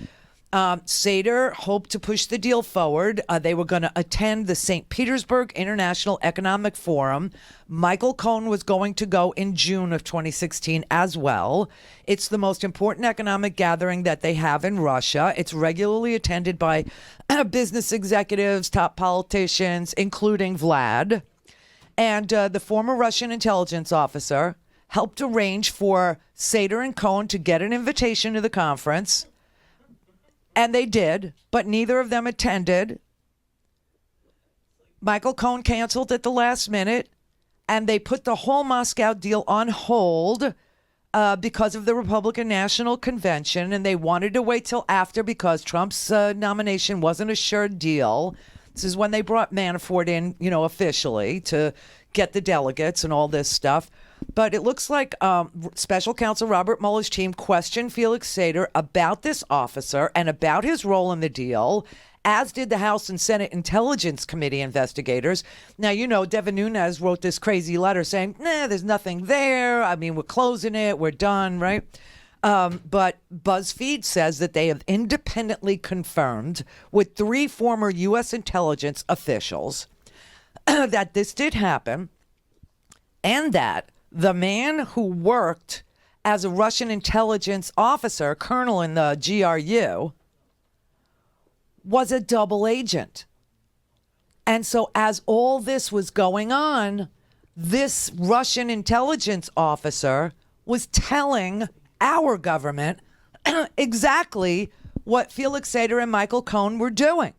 Sater hoped to push the deal forward. They were going to attend the St. Petersburg International Economic Forum. Michael Cohen was going to go in June of 2016 as well. It's the most important economic gathering that they have in Russia. It's regularly attended by business executives, top politicians, including Vlad. And the former Russian intelligence officer helped arrange for Sater and Cohen to get an invitation to the conference. And they did, but neither of them attended. Michael Cohen canceled at the last minute, and they put the whole Moscow deal on hold because of the Republican National Convention, and they wanted to wait till after because Trump's nomination wasn't a sure deal. This is when they brought Manafort in, officially to get the delegates and all this stuff. But it looks like Special Counsel Robert Mueller's team questioned Felix Sater about this officer and about his role in the deal, as did the House and Senate Intelligence Committee investigators. Now, Devin Nunes wrote this crazy letter saying, there's nothing there. I mean, we're closing it. We're done, right? But BuzzFeed says that they have independently confirmed with 3 former U.S. intelligence officials that this did happen, and that the man who worked as a Russian intelligence officer, colonel in the GRU, was a double agent. And so as all this was going on, this Russian intelligence officer was telling our government exactly what Felix Sater and Michael Cohen were doing.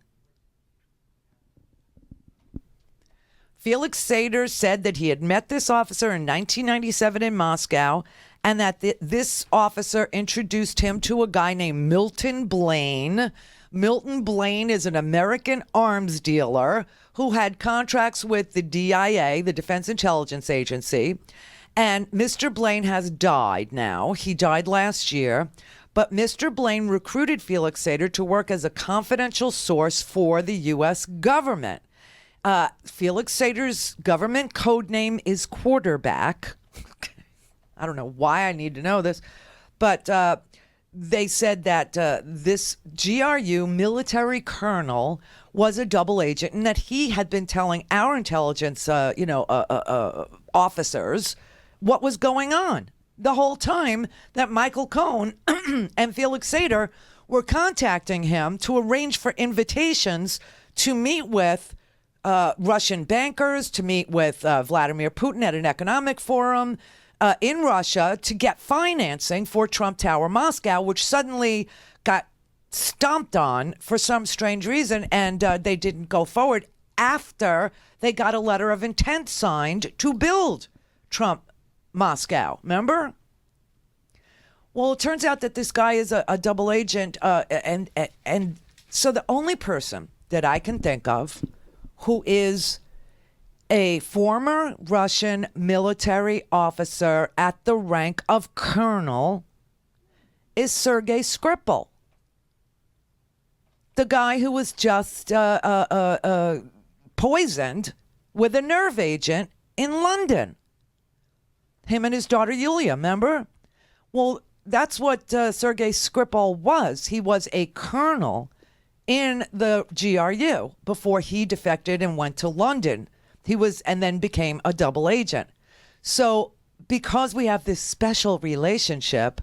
Felix Sater said that he had met this officer in 1997 in Moscow, and that this officer introduced him to a guy named Milton Blaine. Milton Blaine is an American arms dealer who had contracts with the DIA, the Defense Intelligence Agency. And Mr. Blaine has died now. He died last year. But Mr. Blaine recruited Felix Sater to work as a confidential source for the U.S. government. Felix Sater's government code name is Quarterback. I don't know why I need to know this, but they said that this GRU military colonel was a double agent, and that he had been telling our intelligence, officers what was going on the whole time that Michael Cohen and Felix Sater were contacting him to arrange for invitations to meet with Russian bankers, to meet with Vladimir Putin at an economic forum in Russia to get financing for Trump Tower Moscow, which suddenly got stomped on for some strange reason, and they didn't go forward after they got a letter of intent signed to build Trump Moscow. Remember? Well, it turns out that this guy is a double agent, and so the only person that I can think of who is a former Russian military officer at the rank of colonel is Sergei Skripal, the guy who was just poisoned with a nerve agent in London. Him and his daughter Yulia, remember? Well, that's what Sergei Skripal was. He was a colonel in the GRU before he defected and went to London. He was, and then became a double agent. So because we have this special relationship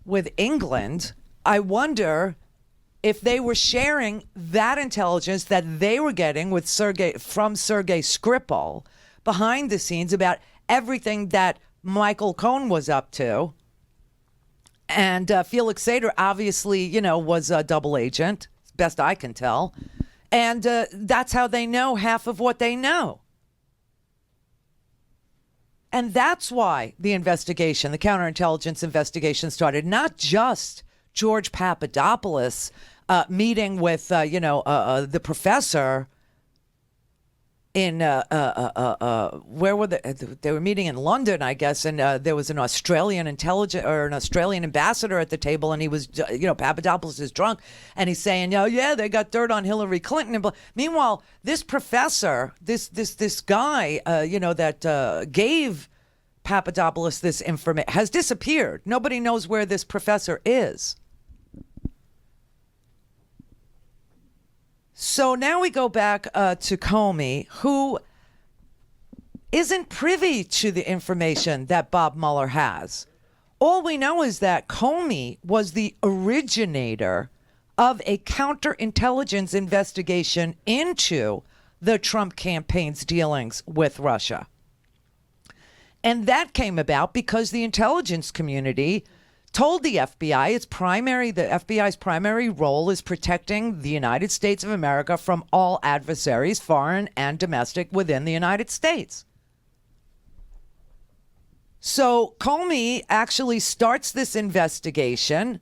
with England, I wonder if they were sharing that intelligence that they were getting with from Sergei Skripal behind the scenes about everything that Michael Cohen was up to. And Felix Sater obviously, was a double agent, best I can tell. And that's how they know half of what they know. And that's why the investigation, the counterintelligence investigation started, not just George Papadopoulos meeting with, the professor in, where were they were meeting in London, I guess, and there was an Australian ambassador at the table, and he was, Papadopoulos is drunk, and he's saying, they got dirt on Hillary Clinton. And meanwhile, this professor, this guy, that gave Papadopoulos this information has disappeared. Nobody knows where this professor is. So now we go back to Comey, who isn't privy to the information that Bob Mueller has. All we know is that Comey was the originator of a counterintelligence investigation into the Trump campaign's dealings with Russia. And that came about because the intelligence community told the FBI the FBI's primary role is protecting the United States of America from all adversaries, foreign and domestic, within the United States. So Comey actually starts this investigation,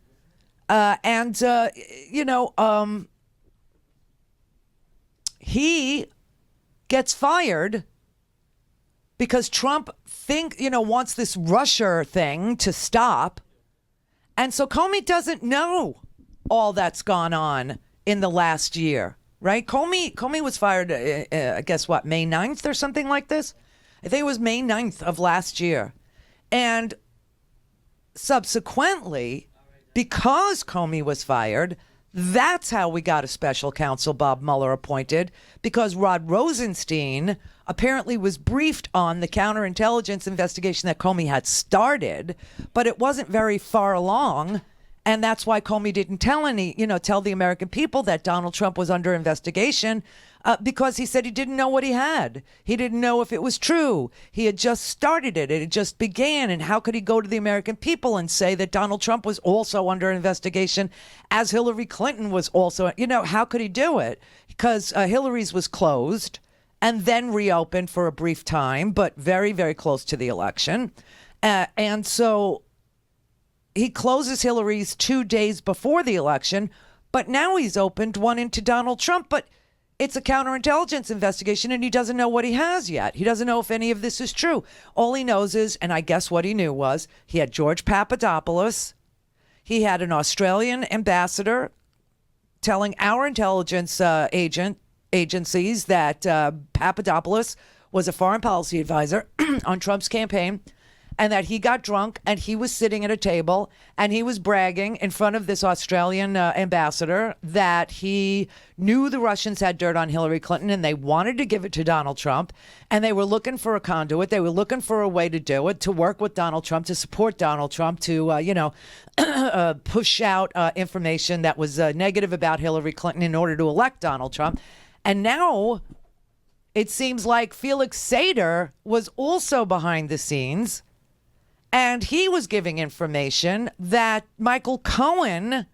he gets fired because Trump wants this Russia thing to stop. And so Comey doesn't know all that's gone on in the last year, right? Comey was fired, I guess, May 9th or something like this? I think it was May 9th of last year. And subsequently, because Comey was fired, that's how we got a special counsel, Bob Mueller, appointed, because Rod Rosenstein apparently was briefed on the counterintelligence investigation that Comey had started, but it wasn't very far along. And that's why Comey didn't tell the American people that Donald Trump was under investigation, because he said he didn't know what he had. He didn't know if it was true. He had just started it. It had just began. And how could he go to the American people and say that Donald Trump was also under investigation as Hillary Clinton was also, how could he do it? Because Hillary's was closed and then reopened for a brief time, but very, very close to the election. And so he closes Hillary's 2 days before the election, but now he's opened one into Donald Trump. But it's a counterintelligence investigation, and he doesn't know what he has yet. He doesn't know if any of this is true. All he knows is, and I guess what he knew was, he had George Papadopoulos. He had an Australian ambassador telling our intelligence agencies that Papadopoulos was a foreign policy advisor on Trump's campaign, and that he got drunk and he was sitting at a table and he was bragging in front of this Australian ambassador that he knew the Russians had dirt on Hillary Clinton and they wanted to give it to Donald Trump, and they were looking for a conduit. They were looking for a way to do it, to work with Donald Trump, to support Donald Trump, to, push out information that was negative about Hillary Clinton in order to elect Donald Trump. And now it seems like Felix Sater was also behind the scenes. And he was giving information that Michael Cohen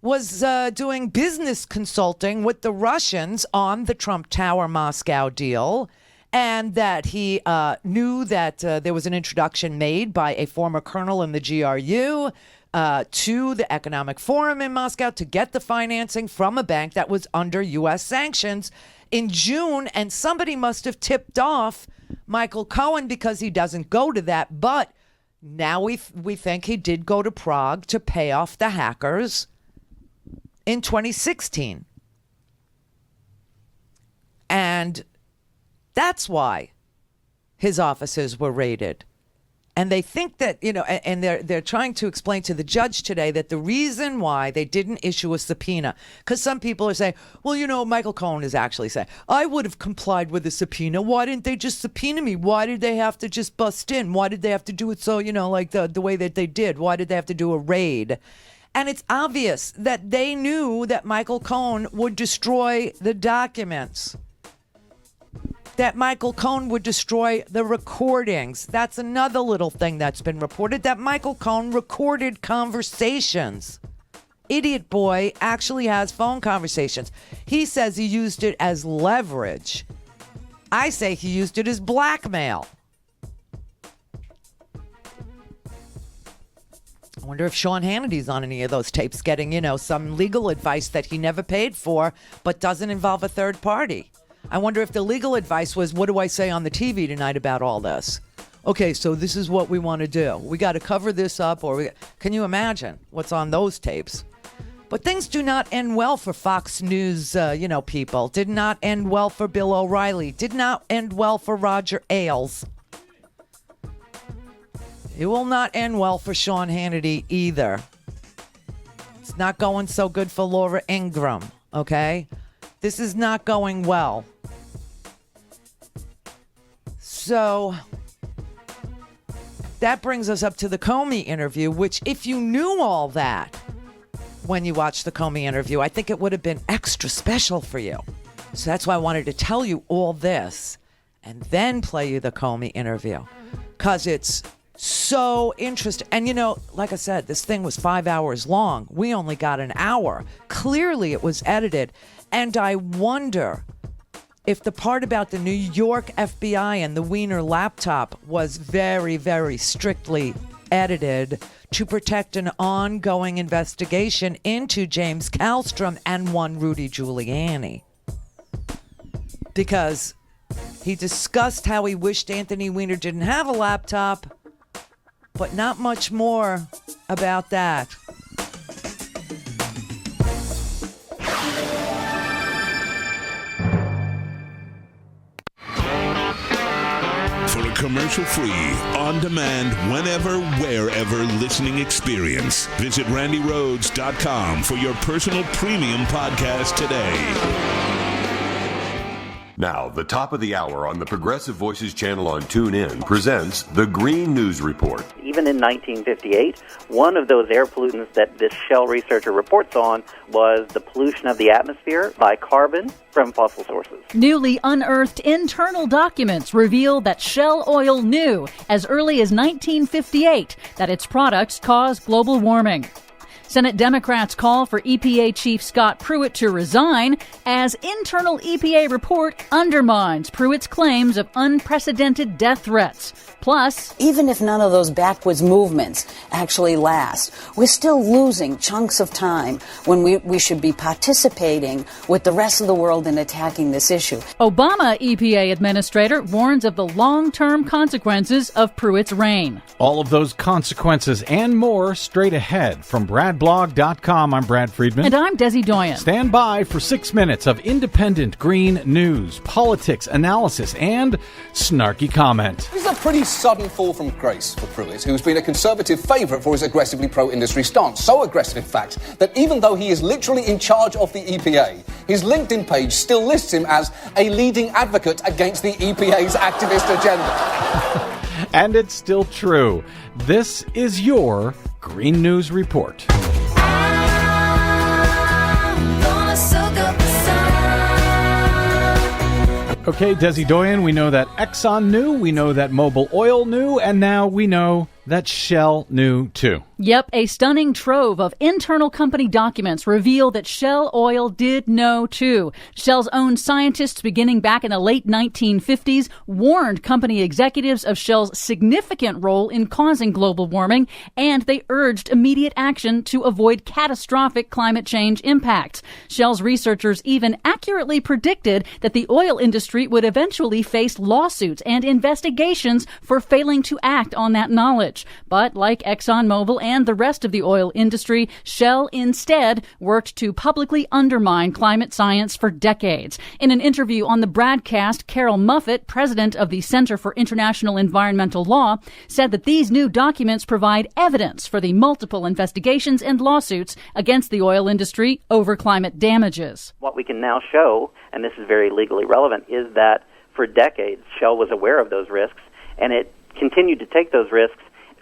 was doing business consulting with the Russians on the Trump Tower Moscow deal, and that he knew that there was an introduction made by a former colonel in the GRU to the Economic Forum in Moscow to get the financing from a bank that was under U.S. sanctions in June. And somebody must have tipped off Michael Cohen, because he doesn't go to that. But now we think he did go to Prague to pay off the hackers in 2016. And that's why his offices were raided. And they think that, and they're trying to explain to the judge today that the reason why they didn't issue a subpoena, because some people are saying, well, Michael Cohen is actually saying, I would have complied with the subpoena. Why didn't they just subpoena me? Why did they have to just bust in? Why did they have to do it so, like the way that they did? Why did they have to do a raid? And it's obvious that they knew that Michael Cohen would destroy the documents, that Michael Cohen would destroy the recordings. That's another little thing that's been reported, that Michael Cohen recorded conversations. Idiot boy actually has phone conversations. He says he used it as leverage. I say he used it as blackmail. I wonder if Sean Hannity's on any of those tapes getting, some legal advice that he never paid for, but doesn't involve a third party. I wonder if the legal advice was, what do I say on the TV tonight about all this? Okay, so this is what we want to do. We got to cover this up, can you imagine what's on those tapes? But things do not end well for Fox News, people. Did not end well for Bill O'Reilly. Did not end well for Roger Ailes. It will not end well for Sean Hannity either. It's not going so good for Laura Ingraham, okay? This is not going well. So that brings us up to the Comey interview, which, if you knew all that when you watched the Comey interview, I think it would have been extra special for you. So that's why I wanted to tell you all this and then play you the Comey interview, because it's so interesting. And, like I said, this thing was 5 hours long. We only got an hour. Clearly it was edited. And I wonder if the part about the New York FBI and the Wiener laptop was very, very strictly edited to protect an ongoing investigation into James Kallstrom and one Rudy Giuliani. Because he discussed how he wished Anthony Weiner didn't have a laptop, but not much more about that. For a commercial-free, on-demand, whenever, wherever listening experience. Visit RandiRhodes.com for your personal premium podcast today. Now, the top of the hour on the Progressive Voices channel on TuneIn presents the Green News Report. Even in 1958, one of those air pollutants that this Shell researcher reports on was the pollution of the atmosphere by carbon from fossil sources. Newly unearthed internal documents reveal that Shell Oil knew as early as 1958 that its products cause global warming. Senate Democrats call for EPA Chief Scott Pruitt to resign as internal EPA report undermines Pruitt's claims of unprecedented death threats. Plus, even if none of those backwards movements actually last, we're still losing chunks of time when we should be participating with the rest of the world in attacking this issue. Obama EPA administrator warns of the long-term consequences of Pruitt's reign. All of those consequences and more straight ahead from BradBlog.com. I'm Brad Friedman. And I'm Desi Doyen. Stand by for 6 minutes of independent green news, politics, analysis, and snarky comment. This is a pretty sudden fall from grace for Pruitt, who's been a Conservative favourite for his aggressively pro-industry stance. So aggressive, in fact, that even though he is literally in charge of the EPA, his LinkedIn page still lists him as a leading advocate against the EPA's activist agenda. And it's still true. This is your Green News Report. Okay, Desi Doyen, we know that Exxon knew, we know that Mobil Oil knew, and now we know that Shell knew too. Yep, a stunning trove of internal company documents reveal that Shell Oil did know too. Shell's own scientists beginning back in the late 1950s warned company executives of Shell's significant role in causing global warming, and they urged immediate action to avoid catastrophic climate change impacts. Shell's researchers even accurately predicted that the oil industry would eventually face lawsuits and investigations for failing to act on that knowledge. But like ExxonMobil and the rest of the oil industry, Shell instead worked to publicly undermine climate science for decades. In an interview on the broadcast, Carol Muffett, president of the Center for International Environmental Law, said that these new documents provide evidence for the multiple investigations and lawsuits against the oil industry over climate damages. What we can now show, and this is very legally relevant, is that for decades Shell was aware of those risks, and it continued to take those risks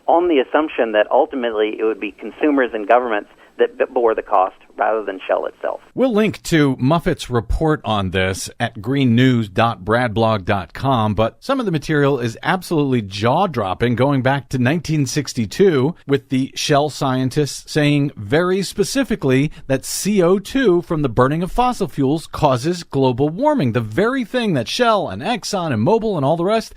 on the assumption that ultimately it would be consumers and governments that bore the cost rather than Shell itself. We'll link to Muffett's report on this at greennews.bradblog.com, but some of the material is absolutely jaw-dropping, going back to 1962, with the Shell scientists saying very specifically that CO2 from the burning of fossil fuels causes global warming, the very thing that Shell and Exxon and Mobil and all the rest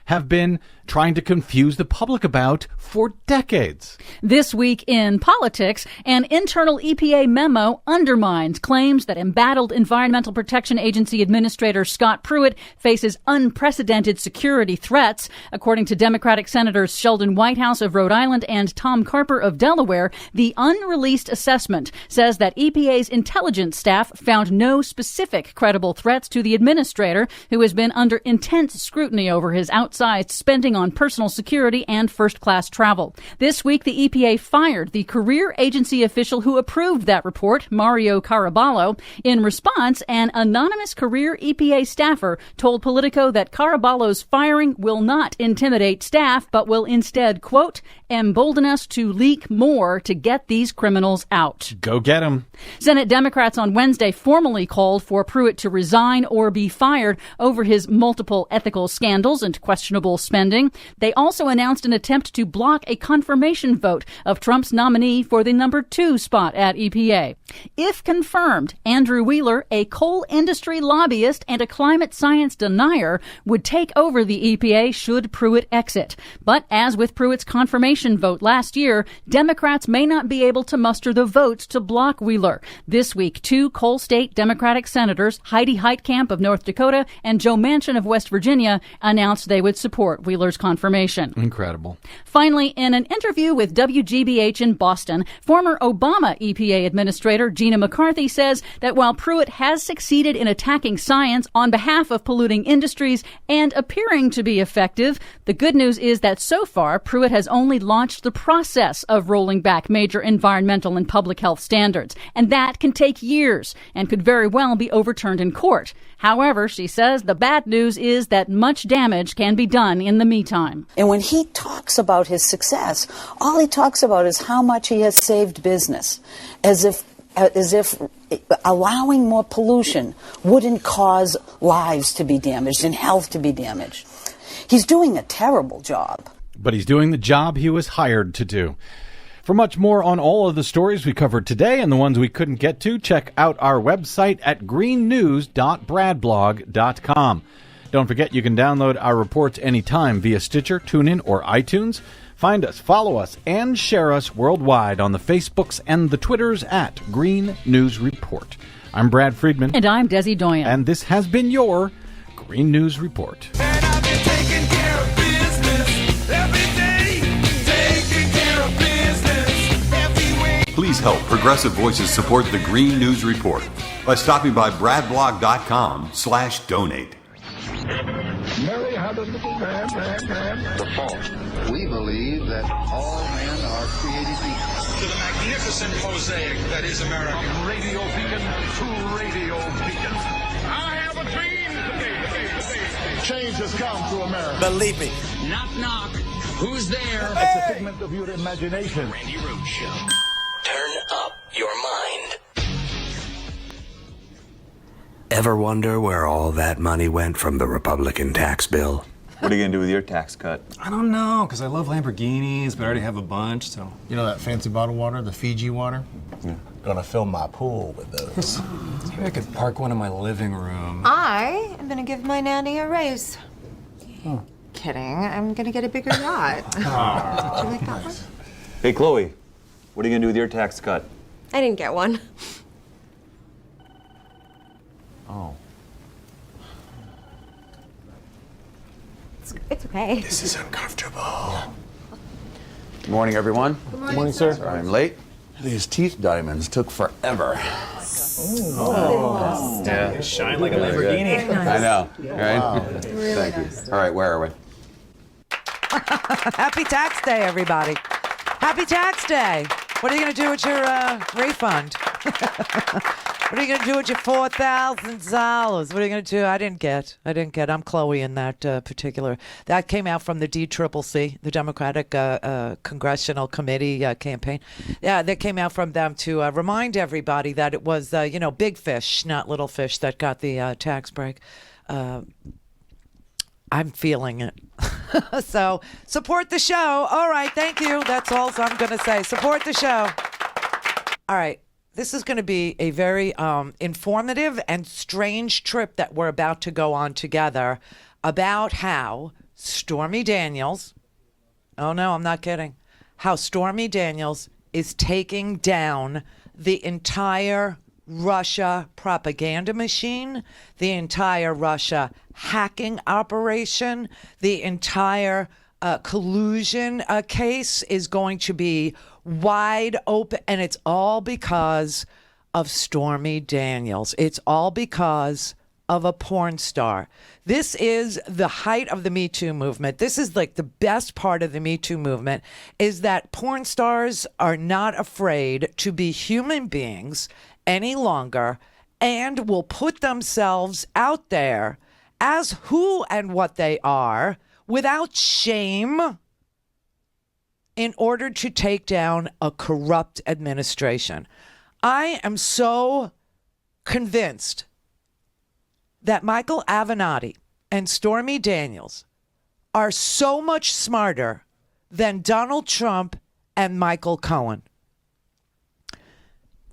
have been trying to confuse the public about for decades. This week in politics, an internal EPA memo undermines claims that embattled Environmental Protection Agency Administrator Scott Pruitt faces unprecedented security threats. According to Democratic Senators Sheldon Whitehouse of Rhode Island and Tom Carper of Delaware, the unreleased assessment says that EPA's intelligence staff found no specific credible threats to the administrator, who has been under intense scrutiny over his outsized spending on personal security and first-class travel. This week, the EPA fired the career agency official who approved that report, Mario Caraballo. In response, an anonymous career EPA staffer told Politico that Caraballo's firing will not intimidate staff, but will instead, quote, embolden us to leak more to get these criminals out. Go get them. Senate Democrats on Wednesday formally called for Pruitt to resign or be fired over his multiple ethical scandals and questionable spending. They also announced an attempt to block a confirmation vote of Trump's nominee for the number 2 spot at EPA. If confirmed, Andrew Wheeler, a coal industry lobbyist and a climate science denier, would take over the EPA should Pruitt exit. But as with Pruitt's confirmation vote last year, Democrats may not be able to muster the votes to block Wheeler. This week, 2 coal state Democratic senators, Heidi Heitkamp of North Dakota and Joe Manchin of West Virginia, announced they would support Wheeler's Mueller's confirmation. Incredible. Finally, in an interview with WGBH in Boston, former Obama EPA Administrator Gina McCarthy says that while Pruitt has succeeded in attacking science on behalf of polluting industries and appearing to be effective, the good news is that so far Pruitt has only launched the process of rolling back major environmental and public health standards, and that can take years and could very well be overturned in court. However, she says the bad news is that much damage can be done in the meantime. And when he talks about his success, all he talks about is how much he has saved business, as if allowing more pollution wouldn't cause lives to be damaged and health to be damaged. He's doing a terrible job. But he's doing the job he was hired to do. For much more on all of the stories we covered today and the ones we couldn't get to, check out our website at greennews.bradblog.com. Don't forget you can download our reports anytime via Stitcher, TuneIn, or iTunes. Find us, follow us, and share us worldwide on the Facebooks and the Twitters at Green News Report. I'm Brad Friedman. And I'm Desi Doyen. And this has been your Green News Report. And I've been taking care of business every day, taking care of business every way. Please help Progressive Voices support the Green News Report by stopping by bradblog.com/donate. Mary had a little lamb. The fault. We believe that all men are created equal. To the magnificent mosaic that is America. From radio beacon to radio beacon. I have a dream today. Change has come to America. Believe me. Knock, knock. Who's there? It's a figment of your imagination. Randi Rhodes Show. Turn up your mind. Ever wonder where all that money went from the Republican tax bill? What are you going to do with your tax cut? I don't know, because I love Lamborghinis, but I already have a bunch, so. You know that fancy bottled water, the Fiji water? Yeah. Gonna fill my pool with those. Maybe I could park one in my living room. I am gonna give my nanny a raise. Oh. Kidding. I'm gonna get a bigger yacht. Do you like that one? Hey, Chloe, what are you going to do with your tax cut? I didn't get one. Oh. It's okay. This is uncomfortable. Yeah. Good morning, everyone. Good morning, sir. Sorry I'm late. These teeth diamonds took forever. Oh. Yeah. Shine like a Lamborghini. Nice. I know, right? Wow. Really Thank nice. you. All right, where are we? Happy Tax Day, everybody. Happy Tax Day. What are you going to do with your refund? What are you going to do with your $4,000? What are you going to do? I didn't get. I'm Chloe in that particular. That came out from the DCCC, the Democratic Congressional Committee campaign. Yeah, that came out from them to remind everybody that it was, big fish, not little fish, that got the tax break. I'm feeling it. So support the show. All right, thank you. That's all I'm going to say. Support the show. All right. This is going to be a very informative and strange trip that we're about to go on together about how Stormy Daniels, oh no, I'm not kidding, how Stormy Daniels is taking down the entire Russia propaganda machine, the entire Russia hacking operation, the entire collusion case is going to be wide open, and it's all because of Stormy Daniels. It's all because of a porn star. This is the height of the Me Too movement. This is like the best part of the Me Too movement, is that porn stars are not afraid to be human beings any longer and will put themselves out there as who and what they are without shame in order to take down a corrupt administration. I am so convinced that Michael Avenatti and Stormy Daniels are so much smarter than Donald Trump and Michael Cohen.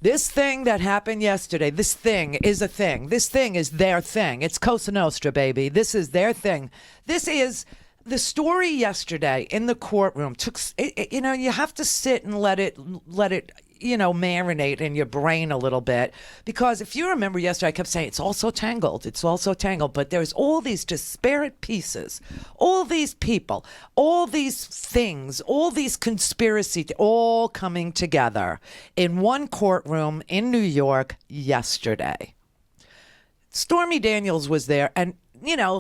This thing that happened yesterday, this thing is a thing. This thing is their thing. It's Cosa Nostra, baby. This is their thing. This is the story yesterday in the courtroom. You have to sit and let it marinate in your brain a little bit. Because if you remember yesterday, I kept saying it's all so tangled. It's all so tangled. But there's all these disparate pieces, all these people, all these things, all these conspiracy, all coming together in one courtroom in New York yesterday. Stormy Daniels was there, and,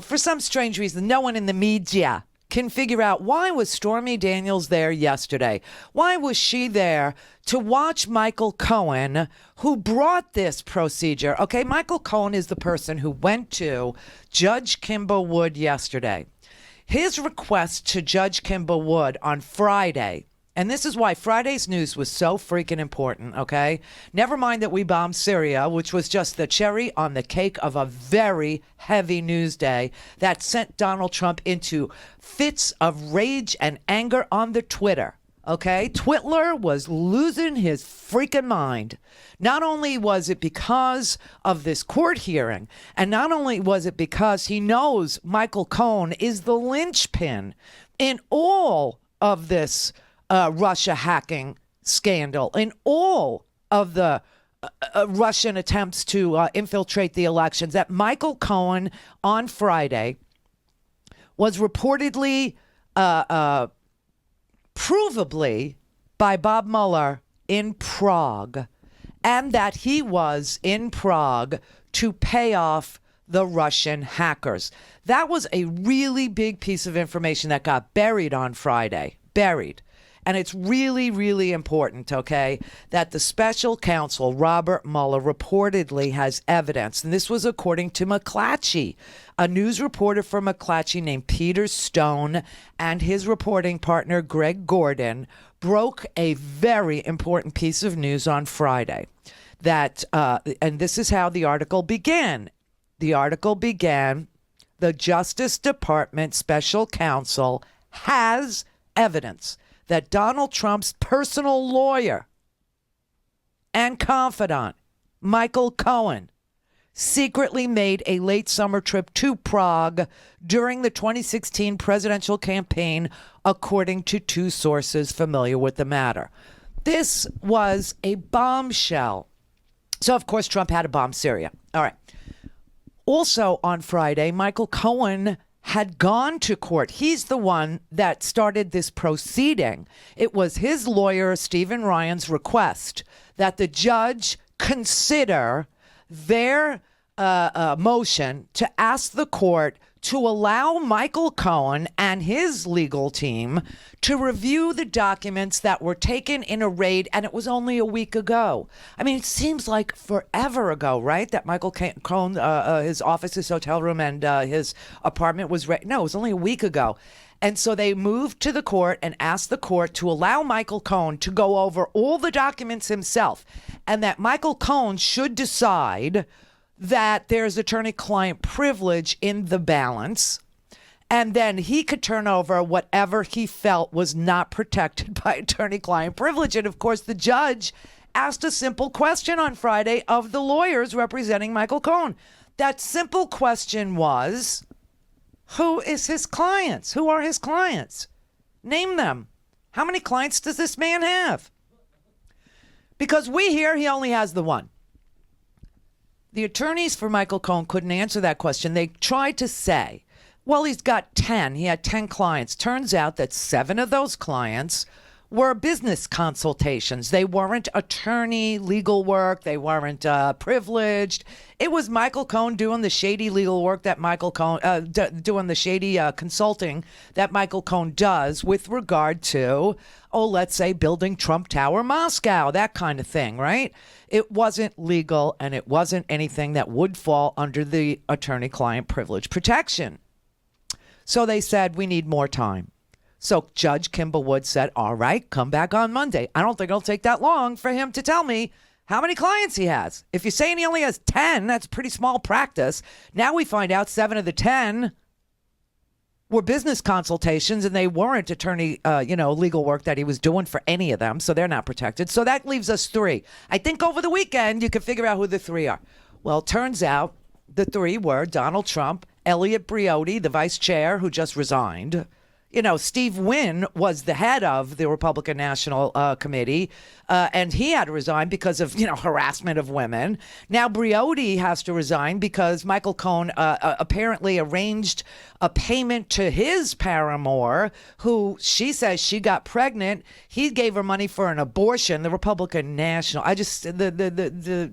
for some strange reason, no one in the media can figure out why was Stormy Daniels there yesterday? Why was she there to watch Michael Cohen, who brought this procedure? Okay, Michael Cohen is the person who went to Judge Kimba Wood yesterday. His request to Judge Kimba Wood on Friday, and this is why Friday's news was so freaking important, okay? Never mind that we bombed Syria, which was just the cherry on the cake of a very heavy news day that sent Donald Trump into fits of rage and anger on the Twitter, okay? Twitler was losing his freaking mind. Not only was it because of this court hearing, and not only was it because he knows Michael Cohen is the linchpin in all of this Russia hacking scandal, in all of the Russian attempts to infiltrate the elections, that Michael Cohen on Friday was reportedly, provably by Bob Muller in Prague, and that he was in Prague to pay off the Russian hackers. That was a really big piece of information that got buried on Friday. Buried. And it's really, really important, okay, that the special counsel, Robert Mueller, reportedly has evidence. And this was according to McClatchy, a news reporter for McClatchy named Peter Stone, and his reporting partner, Greg Gordon, broke a very important piece of news on Friday. That, and this is how the article began. The article began, the Justice Department special counsel has evidence that Donald Trump's personal lawyer and confidant, Michael Cohen, secretly made a late summer trip to Prague during the 2016 presidential campaign, according to two sources familiar with the matter. This was a bombshell. So, of course, Trump had to bomb Syria. All right. Also on Friday, Michael Cohen had gone to court. He's the one that started this proceeding. It was his lawyer, Stephen Ryan's request that the judge consider their motion to ask the court to allow Michael Cohen and his legal team to review the documents that were taken in a raid, and it was only a week ago. I mean, it seems like forever ago, right? That Michael Cohen, his office, his hotel room, and his apartment was no, it was only a week ago. And so they moved to the court and asked the court to allow Michael Cohen to go over all the documents himself, and that Michael Cohen should decide that there's attorney-client privilege in the balance, and then he could turn over whatever he felt was not protected by attorney-client privilege. And, of course, the judge asked a simple question on Friday of the lawyers representing Michael Cohen. That simple question was, who is his clients? Who are his clients? Name them. How many clients does this man have? Because we hear he only has the one. The attorneys for Michael Cohen couldn't answer that question. They tried to say, well, he's got 10. He had 10 clients. Turns out that 7 of those clients were business consultations. They weren't attorney legal work. They weren't privileged. It was Michael Cohen doing the shady legal work that Michael Cohen, doing the shady consulting that Michael Cohen does with regard to, let's say building Trump Tower Moscow, that kind of thing, right? It wasn't legal, and it wasn't anything that would fall under the attorney-client privilege protection. So they said, we need more time. So Judge Kimba Wood said, all right, come back on Monday. I don't think it'll take that long for him to tell me how many clients he has. If you're saying he only has 10, that's pretty small practice. Now we find out 7 of the 10 were business consultations, and they weren't attorney, legal work that he was doing for any of them, so they're not protected. So that leaves us 3. I think over the weekend you can figure out who the 3 are. Well, it turns out the 3 were Donald Trump, Elliot Briotti, the vice chair who just resigned, Steve Wynn was the head of the Republican National Committee, and he had to resign because of, harassment of women. Now Briotti has to resign because Michael Cohen apparently arranged a payment to his paramour, who she says she got pregnant. He gave her money for an abortion. The Republican National, the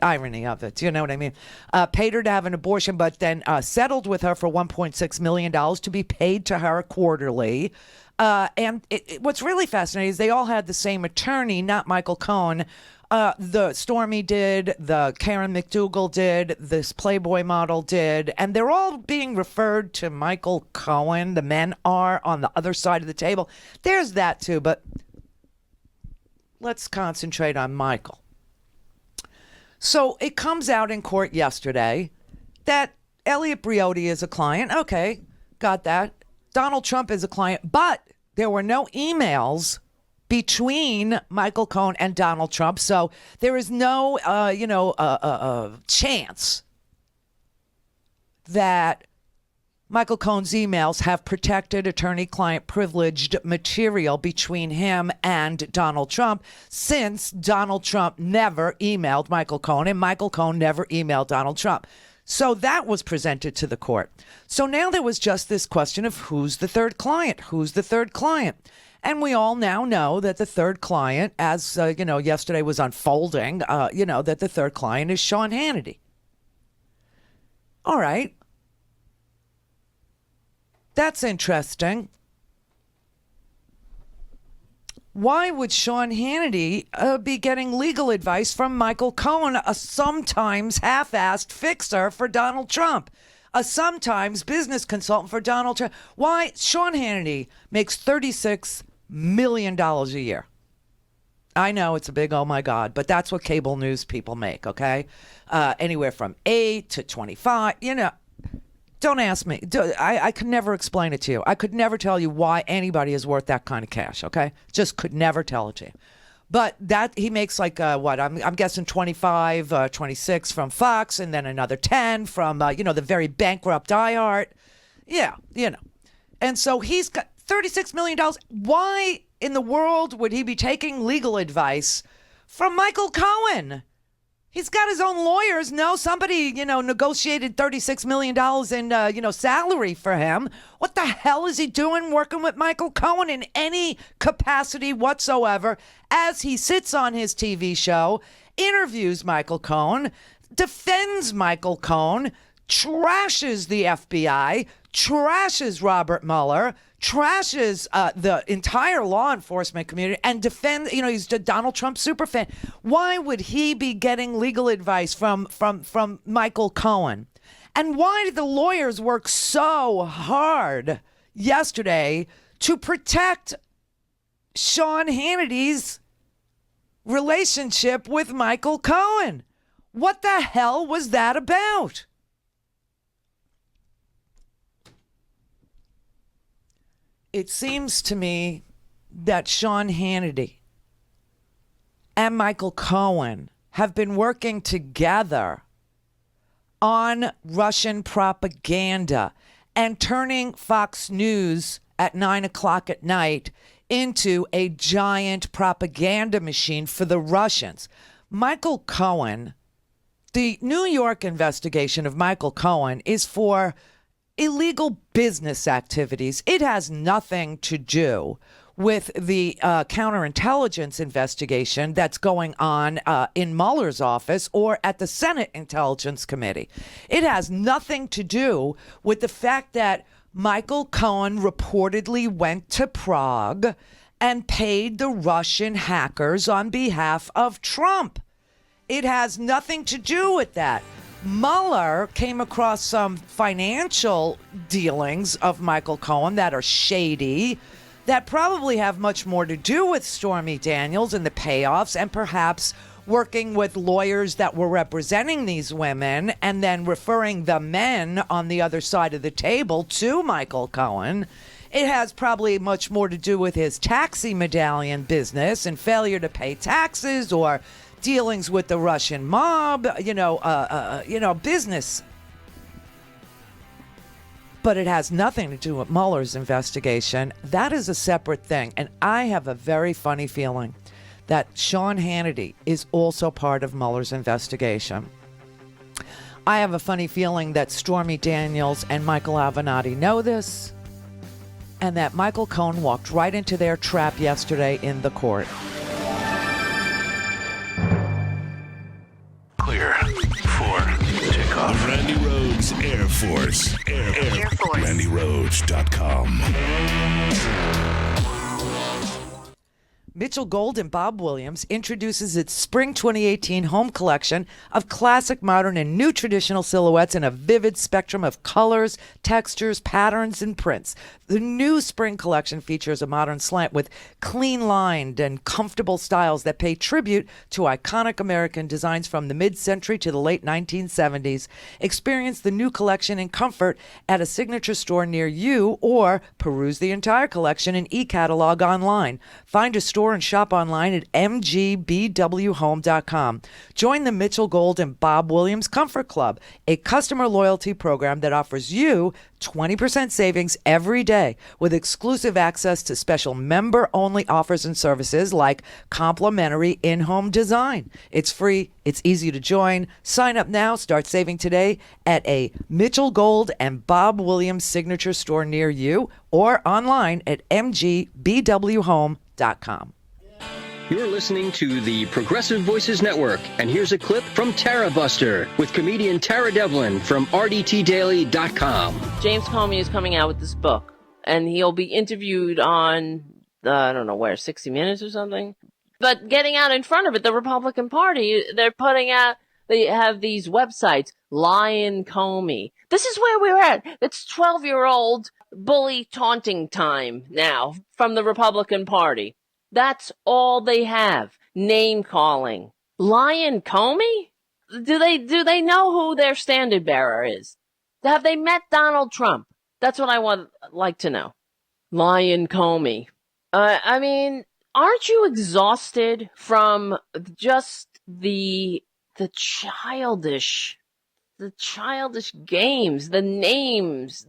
irony of it, you know what I mean? Paid her to have an abortion, but then settled with her for $1.6 million to be paid to her quarterly. And what's really fascinating is they all had the same attorney, not Michael Cohen. The Stormy did, the Karen McDougal did, this Playboy model did, and they're all being referred to Michael Cohen. The men are on the other side of the table. There's that too, but let's concentrate on Michael. So it comes out in court yesterday that Elliot Briotti is a client. Okay, got that. Donald Trump is a client, but there were no emails between Michael Cohen and Donald Trump. So there is no, chance that Michael Cohen's emails have protected attorney-client privileged material between him and Donald Trump, since Donald Trump never emailed Michael Cohen and Michael Cohen never emailed Donald Trump. So that was presented to the court. So now there was just this question of who's the third client? Who's the third client? And we all now know that the third client, as yesterday was unfolding, that the third client is Sean Hannity. All right. That's interesting. Why would Sean Hannity be getting legal advice from Michael Cohen, a sometimes half-assed fixer for Donald Trump, a sometimes business consultant for Donald Trump? Why? Sean Hannity makes $36 million a year. I know it's a big oh my God, but that's what cable news people make, okay? Anywhere from 8 to 25, Don't ask me. I could never explain it to you. I could never tell you why anybody is worth that kind of cash, okay? Just could never tell it to you. But that he makes like, I'm guessing 25, 26 from Fox, and then another 10 from, the very bankrupt iHeart. Yeah, And so he's got $36 million. Why in the world would he be taking legal advice from Michael Cohen? He's got his own lawyers. No, somebody, negotiated $36 million in, salary for him. What the hell is he doing working with Michael Cohen in any capacity whatsoever as he sits on his TV show, interviews Michael Cohen, defends Michael Cohen, trashes the FBI, trashes Robert Mueller, trashes the entire law enforcement community, and defend, he's a Donald Trump superfan. Why would he be getting legal advice from Michael Cohen? And why did the lawyers work so hard yesterday to protect Sean Hannity's relationship with Michael Cohen? What the hell was that about? It seems to me that Sean Hannity and Michael Cohen have been working together on Russian propaganda and turning Fox News at 9 o'clock at night into a giant propaganda machine for the Russians. Michael Cohen, the New York investigation of Michael Cohen is for illegal business activities. It has nothing to do with the counterintelligence investigation that's going on in Mueller's office or at the Senate Intelligence Committee. It has nothing to do with the fact that Michael Cohen reportedly went to Prague and paid the Russian hackers on behalf of Trump. It has nothing to do with that. Mueller came across some financial dealings of Michael Cohen that are shady, that probably have much more to do with Stormy Daniels and the payoffs, and perhaps working with lawyers that were representing these women and then referring the men on the other side of the table to Michael Cohen. It has probably much more to do with his taxi medallion business and failure to pay taxes, or dealings with the Russian mob, business. but it has nothing to do with Mueller's investigation. That is a separate thing. And I have a very funny feeling that Sean Hannity is also part of Mueller's investigation. I have a funny feeling that Stormy Daniels and Michael Avenatti know this, and that Michael Cohen walked right into their trap yesterday in the court. Clear for takeoff. The Randi Rhodes Air Force. Air Force. RandiRhodes.com. Mitchell Gold and Bob Williams introduces its Spring 2018 home collection of classic, modern, and new traditional silhouettes in a vivid spectrum of colors, textures, patterns, and prints. The new spring collection features a modern slant with clean-lined and comfortable styles that pay tribute to iconic American designs from the mid-century to the late 1970s. Experience the new collection in comfort at a signature store near you, or peruse the entire collection in e-catalog online. Find a store and shop online at mgbwhome.com. Join the Mitchell Gold and Bob Williams Comfort Club, a customer loyalty program that offers you 20% savings every day with exclusive access to special member-only offers and services like complimentary in-home design. It's free. It's easy to join. Sign up now. Start saving today at a Mitchell Gold and Bob Williams signature store near you or online at mgbwhome.com. You're listening to the Progressive Voices Network, and here's a clip from Tara Buster with comedian Tara Devlin from RDTDaily.com. James Comey is coming out with this book, and he'll be interviewed on, I don't know where, 60 Minutes or something. But getting out in front of it, the Republican Party, they have these websites, Lion Comey. This is where we're at. It's 12-year-old bully taunting time now from the Republican Party. That's all they have. Name calling. Lion Comey? Do they know who their standard bearer is? Have they met Donald Trump? That's what I would like to know. Lion Comey. I mean, aren't you exhausted from just the childish games, the names,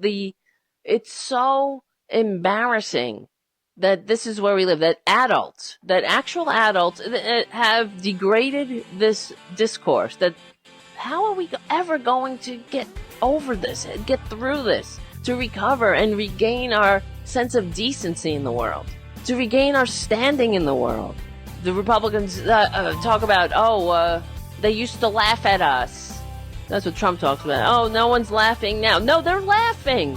it's so embarrassing that this is where we live, that actual adults have degraded this discourse, that how are we ever going to get over this, get through this, to recover and regain our sense of decency in the world, to regain our standing in the world? The Republicans talk about, they used to laugh at us. That's what Trump talks about. Oh, no one's laughing now. No, they're laughing.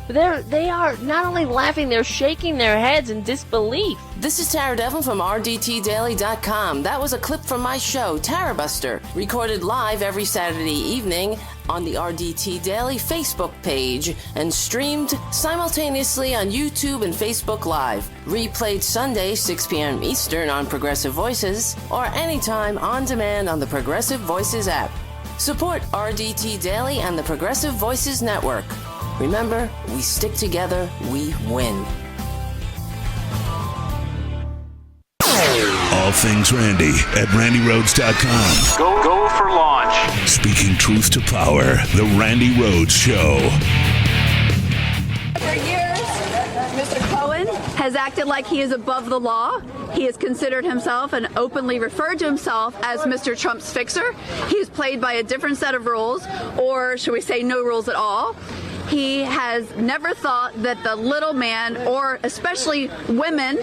They are not only laughing, they're shaking their heads in disbelief. This is Tara Devlin from RDTDaily.com. That was a clip from my show, Tara Buster, recorded live every Saturday evening on the RDT Daily Facebook page and streamed simultaneously on YouTube and Facebook Live. Replayed Sunday, 6 p.m. Eastern on Progressive Voices, or anytime on demand on the Progressive Voices app. Support RDT Daily and the Progressive Voices Network. Remember, we stick together, we win. All things Randi at RandiRhodes.com. Go for launch. Speaking truth to power, The Randi Rhodes Show. For years, Mr. Cohen has acted like he is above the law. He has considered himself and openly referred to himself as Mr. Trump's fixer. He's played by a different set of rules, or should we say no rules at all. He has never thought that the little man, or especially women,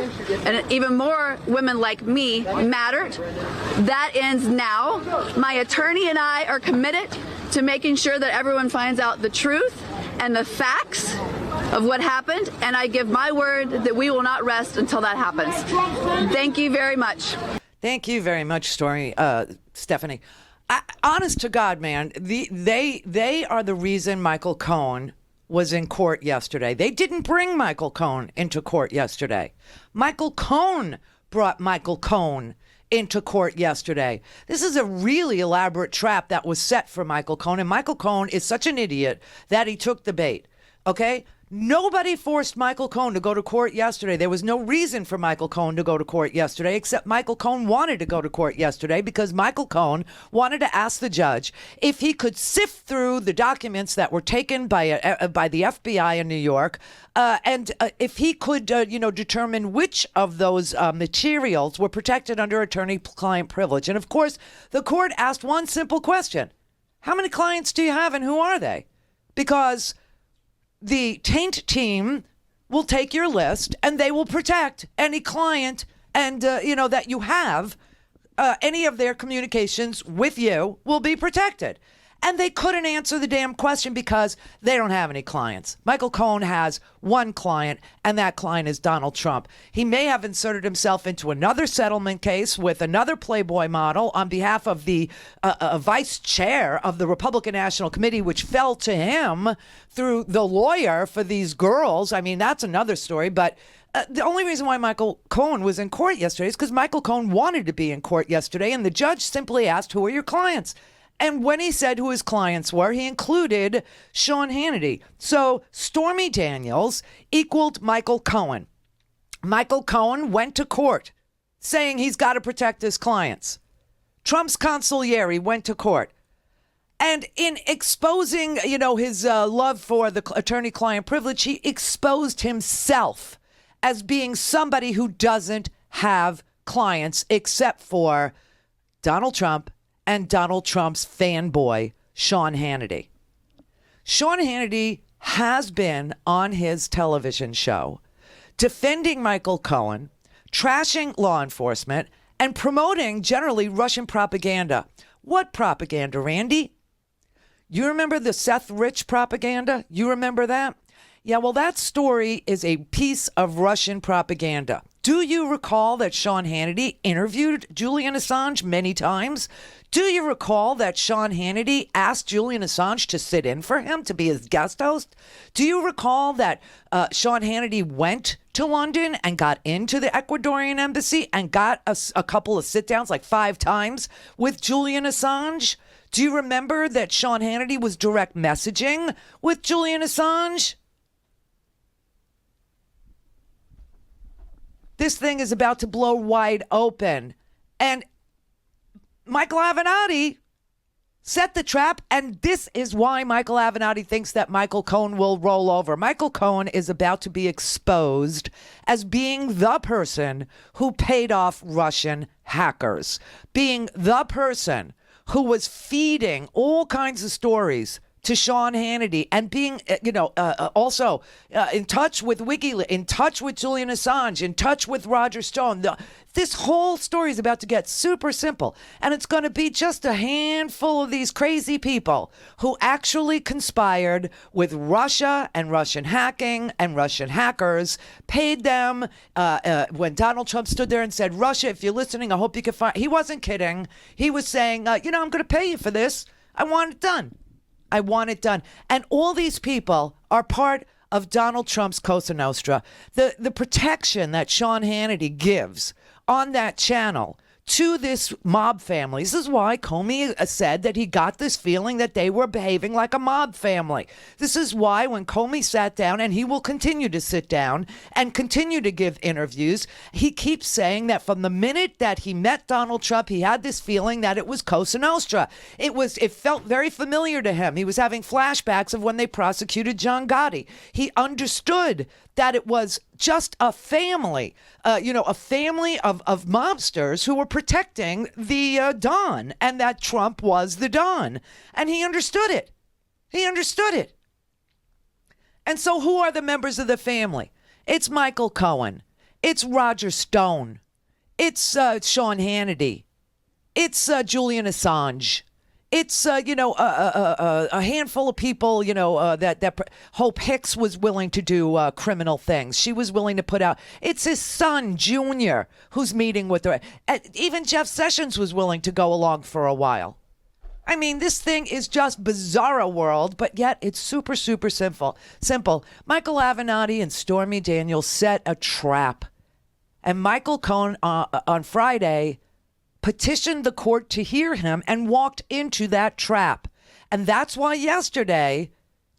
and even more women like me, mattered. That ends now. My attorney and I are committed to making sure that everyone finds out the truth and the facts of what happened, and I give my word that we will not rest until that happens. Thank you very much. Thank you very much, Stephanie. Honest to God, man, they are the reason Michael Cohen was in court yesterday. They didn't bring Michael Cohen into court yesterday. Michael Cohen brought Michael Cohen into court yesterday. This is a really elaborate trap that was set for Michael Cohen, and Michael Cohen is such an idiot that he took the bait. Okay? Nobody forced Michael Cohen to go to court yesterday. There was no reason for Michael Cohen to go to court yesterday, except Michael Cohen wanted to go to court yesterday because Michael Cohen wanted to ask the judge if he could sift through the documents that were taken by the FBI in New York, and if he could, determine which of those materials were protected under attorney-client privilege. And of course, the court asked one simple question: how many clients do you have, and who are they? Because the taint team will take your list and they will protect any client and, that you have. Any of their communications with you will be protected. And they couldn't answer the damn question because they don't have any clients. Michael Cohen has one client, and that client is Donald Trump. He may have inserted himself into another settlement case with another Playboy model on behalf of the vice chair of the Republican National Committee, which fell to him through the lawyer for these girls. I mean, that's another story. But the only reason why Michael Cohen was in court yesterday is because Michael Cohen wanted to be in court yesterday, and the judge simply asked, who are your clients? And when he said who his clients were, he included Sean Hannity. So Stormy Daniels equaled Michael Cohen. Michael Cohen went to court saying he's got to protect his clients. Trump's consigliere went to court. And in exposing, his love for the attorney-client privilege, he exposed himself as being somebody who doesn't have clients except for Donald Trump and Donald Trump's fanboy, Sean Hannity. Sean Hannity has been on his television show defending Michael Cohen, trashing law enforcement, and promoting generally Russian propaganda. What propaganda, Randy? You remember the Seth Rich propaganda? You remember that? Yeah, well, that story is a piece of Russian propaganda. Do you recall that Sean Hannity interviewed Julian Assange many times? Do you recall that Sean Hannity asked Julian Assange to sit in for him, to be his guest host? Do you recall that Sean Hannity went to London and got into the Ecuadorian embassy and got a couple of sit-downs, like 5 times, with Julian Assange? Do you remember that Sean Hannity was direct messaging with Julian Assange? This thing is about to blow wide open. And Michael Avenatti set the trap, and this is why Michael Avenatti thinks that Michael Cohen will roll over. Michael Cohen is about to be exposed as being the person who paid off Russian hackers, being the person who was feeding all kinds of stories to Sean Hannity and being, also in touch with WikiLeaks, in touch with Julian Assange, in touch with Roger Stone. This whole story is about to get super simple, and it's going to be just a handful of these crazy people who actually conspired with Russia and Russian hacking and Russian hackers, paid them when Donald Trump stood there and said, Russia, if you're listening, I hope you can find... He wasn't kidding. He was saying, I'm going to pay you for this. I want it done. I want it done. And all these people are part of Donald Trump's Cosa Nostra. The protection that Sean Hannity gives on that channel to this mob family. This is why Comey said that he got this feeling that they were behaving like a mob family. This is why when Comey sat down, and he will continue to sit down and continue to give interviews, he keeps saying that from the minute that he met Donald Trump, he had this feeling that it was Cosa Nostra. It felt very familiar to him. He was having flashbacks of when they prosecuted John Gotti. He understood that it was just a family, a family of mobsters who were protecting the Don, and that Trump was the Don. And he understood it. He understood it. And so who are the members of the family? It's Michael Cohen. It's Roger Stone. It's Sean Hannity. It's Julian Assange. It's, a handful of people, that Hope Hicks was willing to do criminal things. She was willing to put out. It's his son, Junior, who's meeting with her. Even Jeff Sessions was willing to go along for a while. I mean, this thing is just bizarro world, but yet it's super, super simple. Michael Avenatti and Stormy Daniels set a trap. And Michael Cohen on Friday petitioned the court to hear him and walked into that trap. And that's why yesterday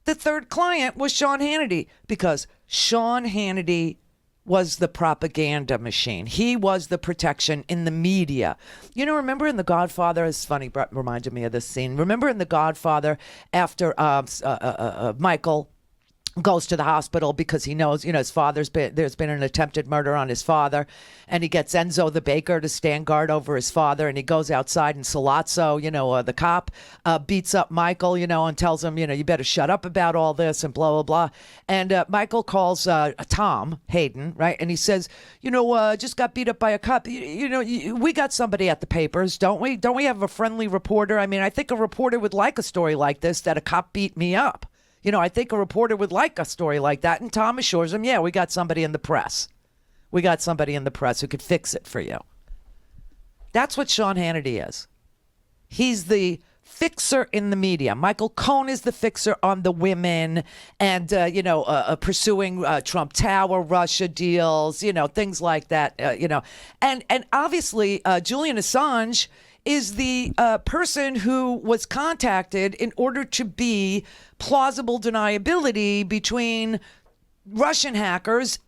the third client was Sean Hannity, because Sean Hannity was the propaganda machine. He was the protection in the media. You know, remember in The Godfather, it's funny, reminded me of this scene. Remember in The Godfather, after Michael goes to the hospital because he knows, you know, there's been an attempted murder on his father, and he gets Enzo the baker to stand guard over his father, and he goes outside, and Sollozzo, you know, the cop, beats up Michael, you know, and tells him, you know, you better shut up about all this and blah, blah, blah. And Michael calls Tom Hayden, right? And he says, you know, just got beat up by a cop. You know, we got somebody at the papers, don't we? Don't we have a friendly reporter? I mean, I think a reporter would like a story like this, that a cop beat me up. You know, I think a reporter would like a story like that. And Tom assures him, yeah, we got somebody in the press. We got somebody in the press who could fix it for you. That's what Sean Hannity is. He's the fixer in the media. Michael Cohen is the fixer on the women and, pursuing Trump Tower, Russia deals, you know, things like that, you know. And obviously, Julian Assange is the person who was contacted in order to be plausible deniability between Russian hackers,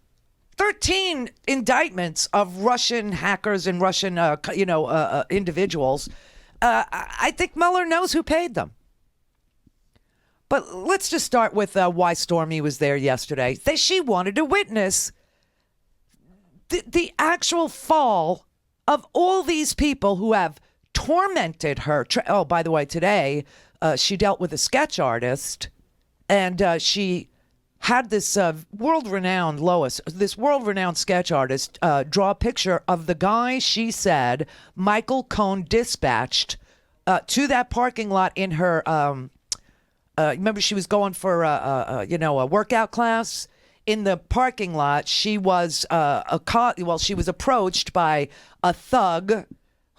13 indictments of Russian hackers and Russian, individuals. I think Mueller knows who paid them. But let's just start with why Stormy was there yesterday. She wanted to witness the actual fall of all these people who have tormented her. Oh, by the way, today she dealt with a sketch artist, and she had this world-renowned sketch artist draw a picture of the guy she said Michael Cohen dispatched to that parking lot in her. Remember, she was going for a workout class. In the parking lot, she was she was approached by a thug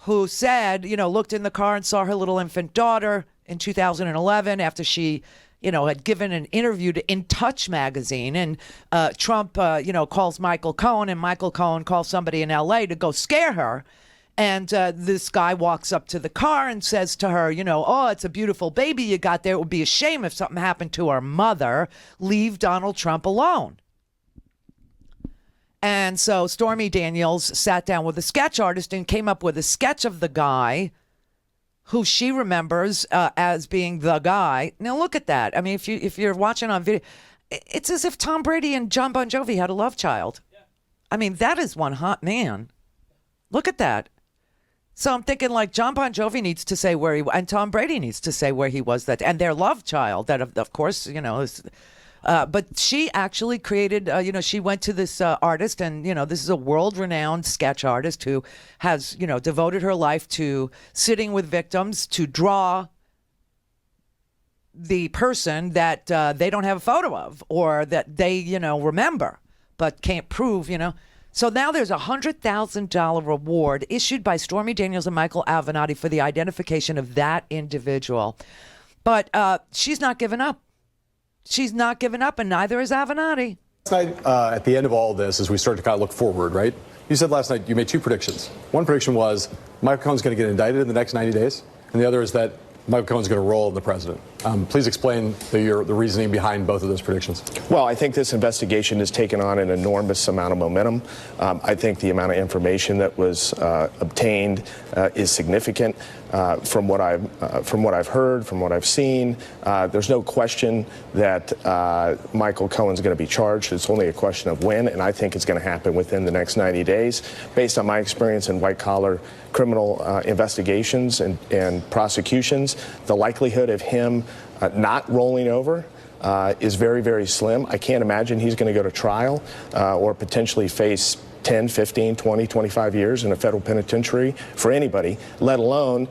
who said, looked in the car and saw her little infant daughter in 2011 after she, had given an interview to In Touch magazine. And Trump, calls Michael Cohen, and Michael Cohen calls somebody in L.A. to go scare her. And this guy walks up to the car and says to her, oh, it's a beautiful baby you got there. It would be a shame if something happened to our mother. Leave Donald Trump alone. And so Stormy Daniels sat down with a sketch artist and came up with a sketch of the guy who she remembers as being the guy. Now look at that. I mean, if you're watching on video, it's as if Tom Brady and John Bon Jovi had a love child. I mean, that is one hot man. Look at that. So I'm thinking, like, John Bon Jovi needs to say where he was, and Tom Brady needs to say where he was, that, and their love child, that of course, is. But she actually created, she went to this artist, and, this is a world-renowned sketch artist who has, devoted her life to sitting with victims to draw the person that they don't have a photo of, or that they, remember, but can't prove, So now there's a $100,000 reward issued by Stormy Daniels and Michael Avenatti for the identification of that individual. But she's not giving up. She's not giving up, and neither is Avenatti. Last night, at the end of all of this, as we start to kind of look forward, right? You said last night you made two predictions. One prediction was Michael Cohen's going to get indicted in the next 90 days, and the other is that Michael Cohen's going to roll in the president. Please explain the reasoning behind both of those predictions. Well, I think this investigation has taken on an enormous amount of momentum. I think the amount of information that was obtained is significant. From what I've heard, from what I've seen, there's no question that Michael Cohen's going to be charged. It's only a question of when, and I think it's going to happen within the next 90 days. Based on my experience in white-collar criminal investigations and prosecutions, the likelihood of him not rolling over is very, very slim. I can't imagine he's going to go to trial or potentially face 10, 15, 20, 25 years in a federal penitentiary for anybody, let alone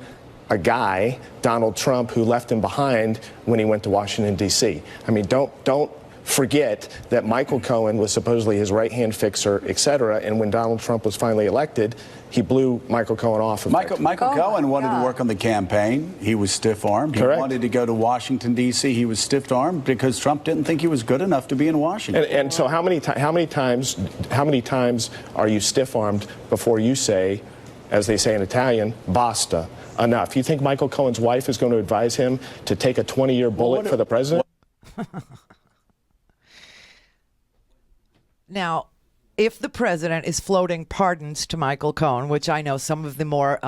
a guy, Donald Trump, who left him behind when he went to Washington, D.C. I mean, don't forget that Michael Cohen was supposedly his right-hand fixer, et cetera, and when Donald Trump was finally elected, he blew Michael Cohen off. Michael Cohen wanted to work on the campaign. He was stiff-armed. He wanted to go to Washington, D.C. He was stiff-armed because Trump didn't think he was good enough to be in Washington. And so how many times are you stiff-armed before you say, as they say in Italian, basta, enough? You think Michael Cohen's wife is going to advise him to take a 20-year bullet for the president? Now, if the president is floating pardons to Michael Cohen, which I know some of the more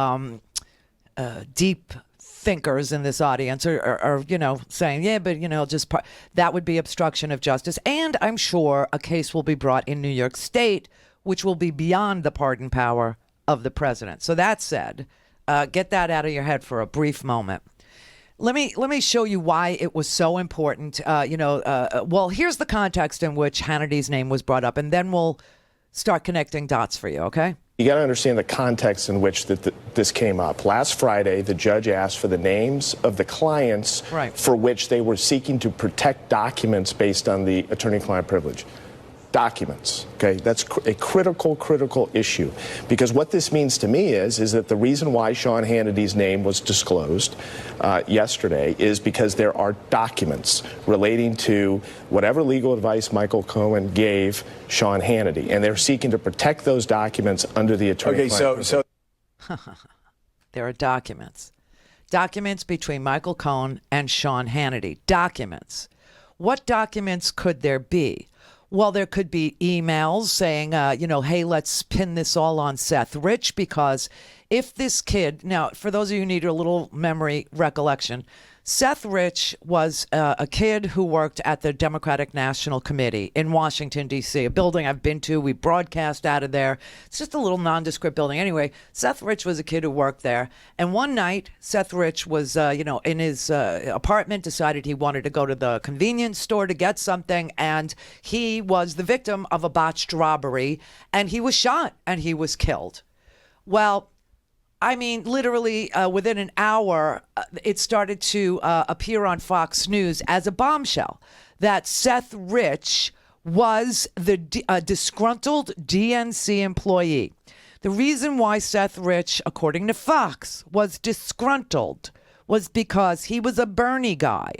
deep thinkers in this audience are saying, yeah, but, that would be obstruction of justice. And I'm sure a case will be brought in New York State, which will be beyond the pardon power of the president. So that said, get that out of your head for a brief moment. Let me show you why it was so important. Well, here's the context in which Hannity's name was brought up, and then we'll start connecting dots for you, okay? You got to understand the context in which this came up. Last Friday, the judge asked for the names of the clients for which they were seeking to protect documents based on the attorney-client privilege. Documents, okay? That's a critical issue, because what this means to me is that the reason why Sean Hannity's name was disclosed yesterday is because there are documents relating to whatever legal advice Michael Cohen gave Sean Hannity, and they're seeking to protect those documents under the attorney-client privilege. There are documents between Michael Cohen and Sean Hannity. Documents. What documents could there be? Well, there could be emails saying, hey, let's pin this all on Seth Rich, because if this kid, now, for those of you who need a little memory recollection, Seth Rich was a kid who worked at the Democratic National Committee in Washington, D.C., a building I've been to. We broadcast out of there. It's just a little nondescript building. Anyway, Seth Rich was a kid who worked there. And one night, Seth Rich was, in his apartment, decided he wanted to go to the convenience store to get something. And he was the victim of a botched robbery. And he was shot and he was killed. Well, I mean, literally within an hour, it started to appear on Fox News as a bombshell that Seth Rich was the disgruntled DNC employee. The reason why Seth Rich, according to Fox, was disgruntled was because he was a Bernie guy.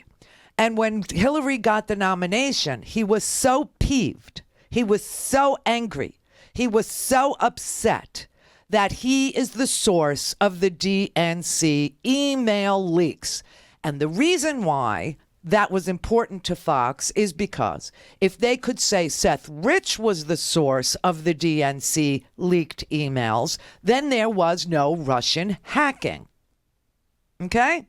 And when Hillary got the nomination, he was so peeved. He was so angry. He was so upset that he is the source of the DNC email leaks. And the reason why that was important to Fox is because if they could say Seth Rich was the source of the DNC leaked emails, then there was no Russian hacking. Okay?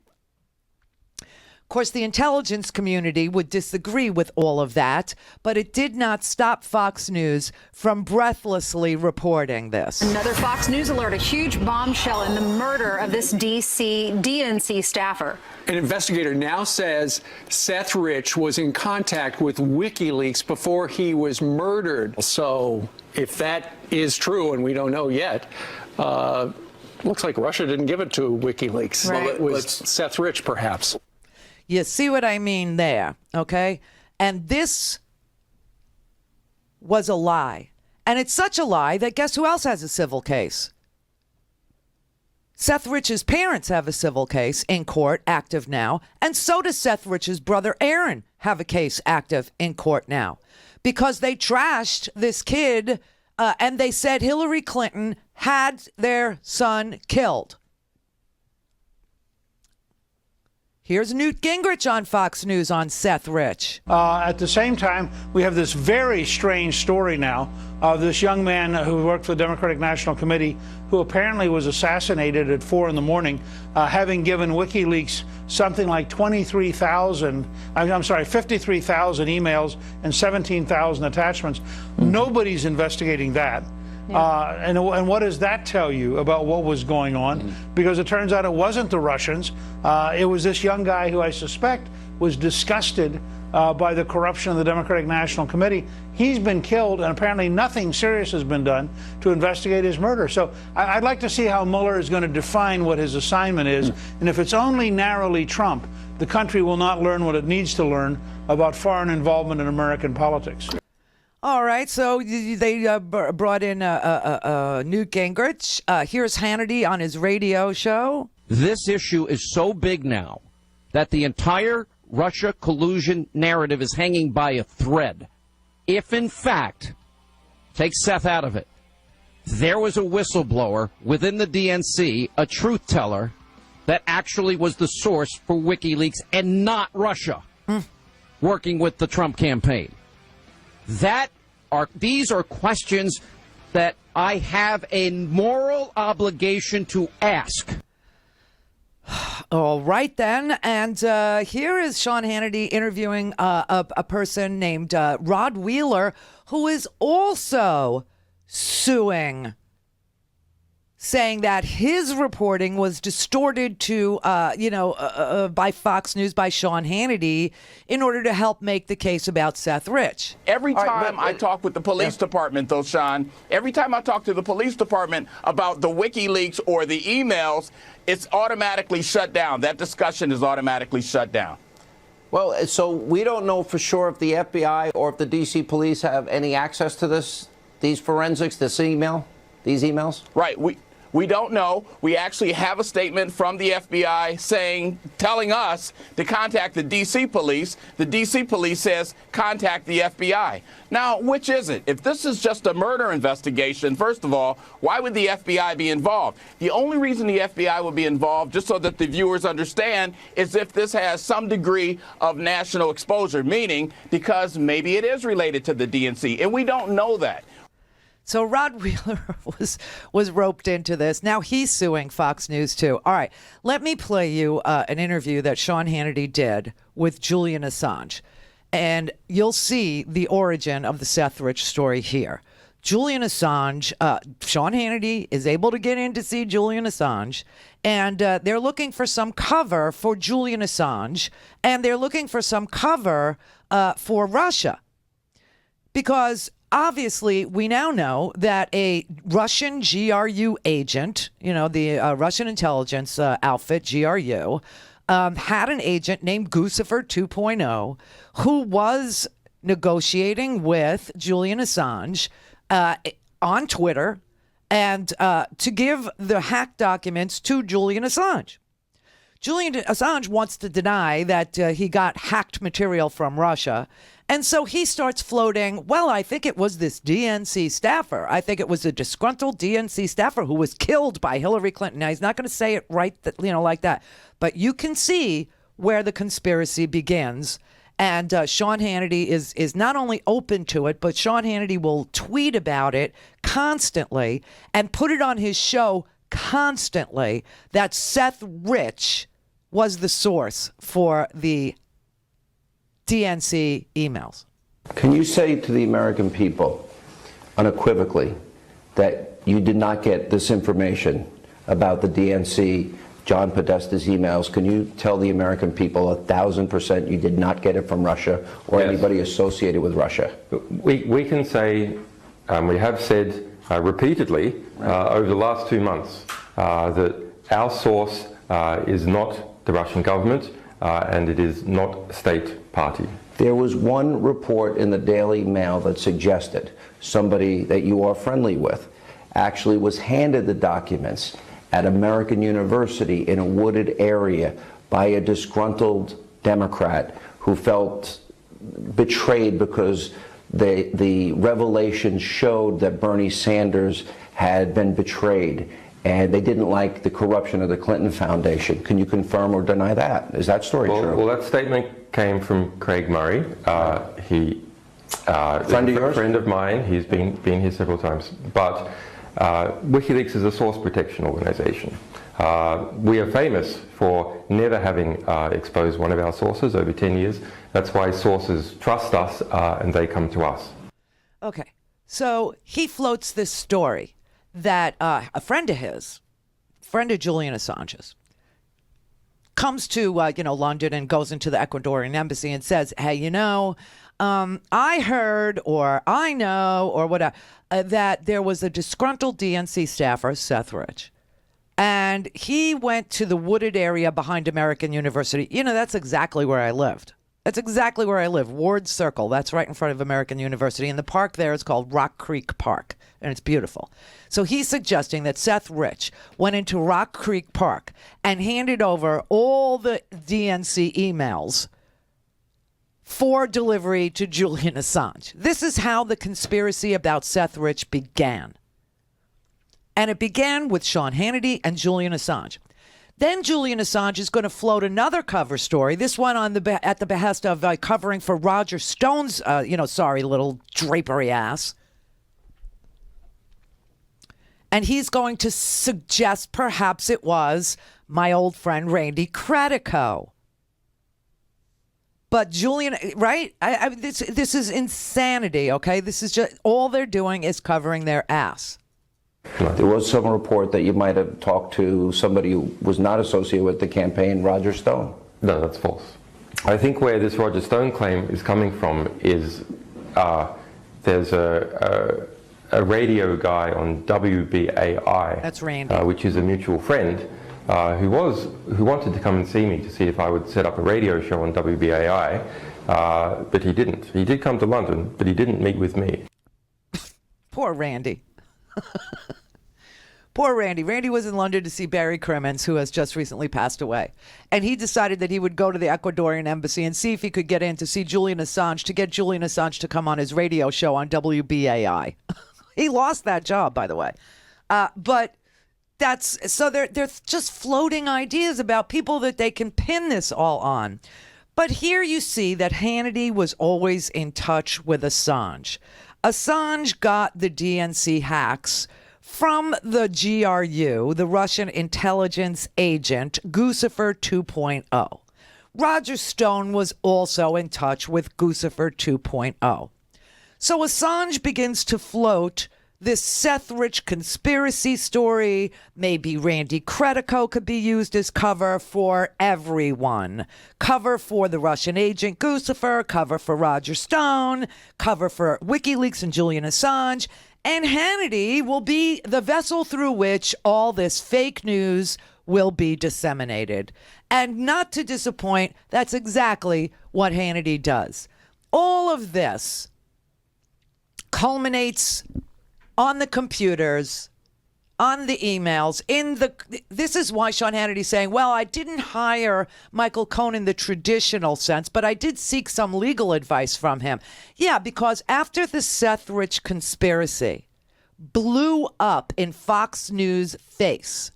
Of course, the intelligence community would disagree with all of that, but it did not stop Fox News from breathlessly reporting this. Another Fox News alert, a huge bombshell in the murder of this DNC staffer. An investigator now says Seth Rich was in contact with WikiLeaks before he was murdered. So if that is true, and we don't know yet, looks like Russia didn't give it to WikiLeaks. Right. Well, it was Seth Rich, perhaps. You see what I mean there, okay? And this was a lie. And it's such a lie that guess who else has a civil case? Seth Rich's parents have a civil case in court, active now. And so does Seth Rich's brother Aaron have a case active in court now. Because they trashed this kid and they said Hillary Clinton had their son killed. Here's Newt Gingrich on Fox News on Seth Rich. At the same time, we have this very strange story now of this young man who worked for the Democratic National Committee who apparently was assassinated at 4 in the morning, having given WikiLeaks something like 53,000 emails and 17,000 attachments. Nobody's investigating that. Yeah. And what does that tell you about what was going on? Because it turns out it wasn't the Russians. It was this young guy who I suspect was disgusted by the corruption of the Democratic National Committee. He's been killed, and apparently nothing serious has been done to investigate his murder. So I'd like to see how Mueller is going to define what his assignment is. And if it's only narrowly Trump, the country will not learn what it needs to learn about foreign involvement in American politics. All right, so they brought in Newt Gingrich. Here's Hannity on his radio show. This issue is so big now that the entire Russia collusion narrative is hanging by a thread. If, in fact, take Seth out of it, there was a whistleblower within the DNC, a truth teller, that actually was the source for WikiLeaks and not Russia. working with the Trump campaign? These are questions that I have a moral obligation to ask. All right, then. And here is Sean Hannity interviewing a person named Rod Wheeler, who is also suing, saying that his reporting was distorted by Fox News, by Sean Hannity, in order to help make the case about Seth Rich. Every time I talk with the police department, though, Sean, every time I talk to the police department about the WikiLeaks or the emails, it's automatically shut down. That discussion is automatically shut down. Well, so we don't know for sure if the FBI or if the D.C. police have any access to these forensics, these emails? Right. We don't know. We actually have a statement from the FBI telling us to contact the D.C. police. The D.C. police says contact the FBI. Now, which is it? If this is just a murder investigation, first of all, why would the FBI be involved? The only reason the FBI would be involved, just so that the viewers understand, is if this has some degree of national exposure, meaning because maybe it is related to the DNC, and we don't know that. So Rod Wheeler was roped into this. Now he's suing Fox News, too. All right, let me play you an interview that Sean Hannity did with Julian Assange. And you'll see the origin of the Seth Rich story here. Julian Assange, Sean Hannity is able to get in to see Julian Assange. And they're looking for some cover for Julian Assange. And they're looking for some cover for Russia. Because obviously, we now know that a Russian GRU agent, the Russian intelligence outfit, GRU, had an agent named Guccifer 2.0 who was negotiating with Julian Assange on Twitter and to give the hacked documents to Julian Assange. Julian Assange wants to deny that he got hacked material from Russia. And so he starts floating, well, I think it was this DNC staffer. I think it was a disgruntled DNC staffer who was killed by Hillary Clinton. Now, he's not going to say it right, like that. But you can see where the conspiracy begins. And Sean Hannity is not only open to it, but Sean Hannity will tweet about it constantly and put it on his show constantly that Seth Rich was the source for the DNC emails. Can you say to the American people unequivocally that you did not get this information about the DNC, John Podesta's emails? Can you tell the American people 1,000% you did not get it from Russia or anybody associated with Russia? We can say, we have said repeatedly over the last 2 months that our source is not the Russian government and it is not a state party. There was one report in the Daily Mail that suggested somebody that you are friendly with actually was handed the documents at American University in a wooded area by a disgruntled Democrat who felt betrayed because the revelation showed that Bernie Sanders had been betrayed and they didn't like the corruption of the Clinton Foundation. Can you confirm or deny that? Is that story true? Well, that statement came from Craig Murray. He friend of yours? Friend of mine. He's been here several times. But WikiLeaks is a source protection organization. We are famous for never having exposed one of our sources over 10 years. That's why sources trust us and they come to us. Okay, so he floats this story that a friend of his, friend of Julian Assange's, comes to London and goes into the Ecuadorian embassy and says, hey, I heard or I know or whatever that there was a disgruntled DNC staffer, Seth Rich, and he went to the wooded area behind American University. That's exactly where I lived. That's exactly where I live. Ward Circle. That's right in front of American University. And the park there is called Rock Creek Park. And it's beautiful. So he's suggesting that Seth Rich went into Rock Creek Park and handed over all the DNC emails for delivery to Julian Assange. This is how the conspiracy about Seth Rich began. And it began with Sean Hannity and Julian Assange. Then Julian Assange is going to float another cover story. This one at the behest of covering for Roger Stone's, sorry, little drapery ass. And he's going to suggest perhaps it was my old friend Randy Credico. But Julian, right? This is insanity, okay? This is just, all they're doing is covering their ass. There was some report that you might have talked to somebody who was not associated with the campaign, Roger Stone. No, that's false. I think where this Roger Stone claim is coming from is there's a radio guy on WBAI. That's Randy. Which is a mutual friend who wanted to come and see me to see if I would set up a radio show on WBAI, but he didn't. He did come to London, but he didn't meet with me. Poor Randy. Poor Randy. Randy was in London to see Barry Crimmins, who has just recently passed away. And he decided that he would go to the Ecuadorian embassy and see if he could get in to see Julian Assange, to get Julian Assange to come on his radio show on WBAI. He lost that job, by the way. But so they're just floating ideas about people that they can pin this all on. But here you see that Hannity was always in touch with Assange. Assange got the DNC hacks from the GRU, the Russian intelligence agent, Guccifer 2.0. Roger Stone was also in touch with Guccifer 2.0. So Assange begins to float this Seth Rich conspiracy story. Maybe Randy Credico could be used as cover for everyone. Cover for the Russian agent Guccifer, cover for Roger Stone, cover for WikiLeaks and Julian Assange. And Hannity will be the vessel through which all this fake news will be disseminated. And not to disappoint, that's exactly what Hannity does. All of this culminates on the computers, on the emails, this is why Sean Hannity's saying, well, I didn't hire Michael Cohen in the traditional sense, but I did seek some legal advice from him. Yeah, because after the Seth Rich conspiracy blew up in Fox News' face,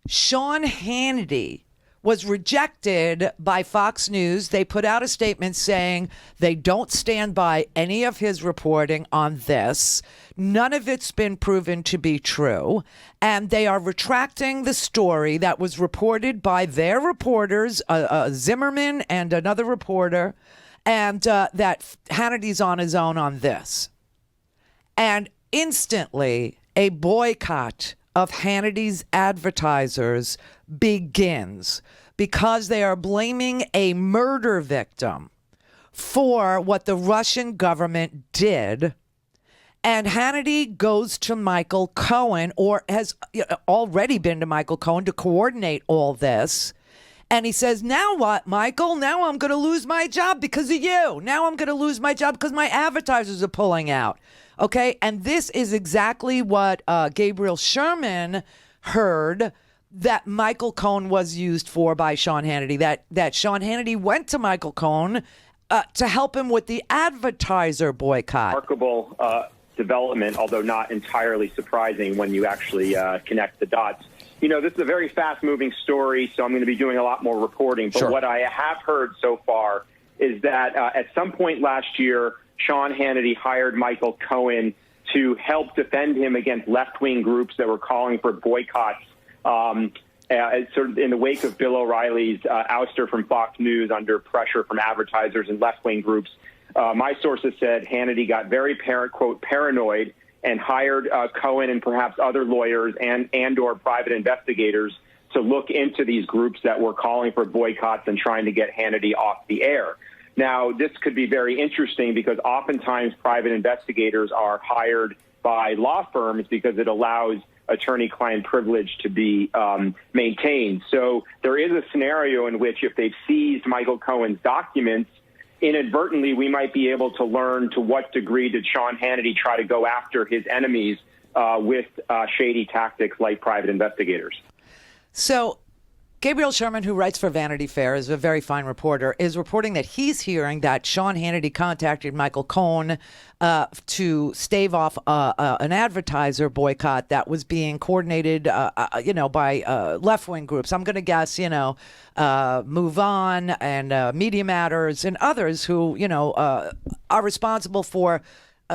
Sean Hannity was rejected by Fox News. They put out a statement saying they don't stand by any of his reporting on this. None of it's been proven to be true. And they are retracting the story that was reported by their reporters, Zimmerman and another reporter, and that Hannity's on his own on this. And instantly, a boycott of Hannity's advertisers begins because they are blaming a murder victim for what the Russian government did. And Hannity goes to Michael Cohen, or has already been to Michael Cohen, to coordinate all this. And he says, now what, Michael? Now I'm going to lose my job because of you. Now I'm going to lose my job because my advertisers are pulling out. Okay, and this is exactly what Gabriel Sherman heard that Michael Cohen was used for by Sean Hannity, that Sean Hannity went to Michael Cohen to help him with the advertiser boycott. Remarkable development, although not entirely surprising when you actually connect the dots. You know, this is a very fast-moving story, so I'm going to be doing a lot more reporting. But what I have heard so far is that at some point last year, Sean Hannity hired Michael Cohen to help defend him against left-wing groups that were calling for boycotts sort of in the wake of Bill O'Reilly's ouster from Fox News under pressure from advertisers and left-wing groups. My sources said Hannity got very, quote, paranoid and hired Cohen and perhaps other lawyers and or private investigators to look into these groups that were calling for boycotts and trying to get Hannity off the air. Now, this could be very interesting because oftentimes private investigators are hired by law firms because it allows attorney-client privilege to be maintained. So there is a scenario in which if they've seized Michael Cohen's documents, inadvertently we might be able to learn to what degree did Sean Hannity try to go after his enemies with shady tactics like private investigators. So Gabriel Sherman, who writes for Vanity Fair, is a very fine reporter, is reporting that he's hearing that Sean Hannity contacted Michael Cohen to stave off an advertiser boycott that was being coordinated, by left-wing groups. I'm going to guess, Move On and Media Matters and others who, are responsible for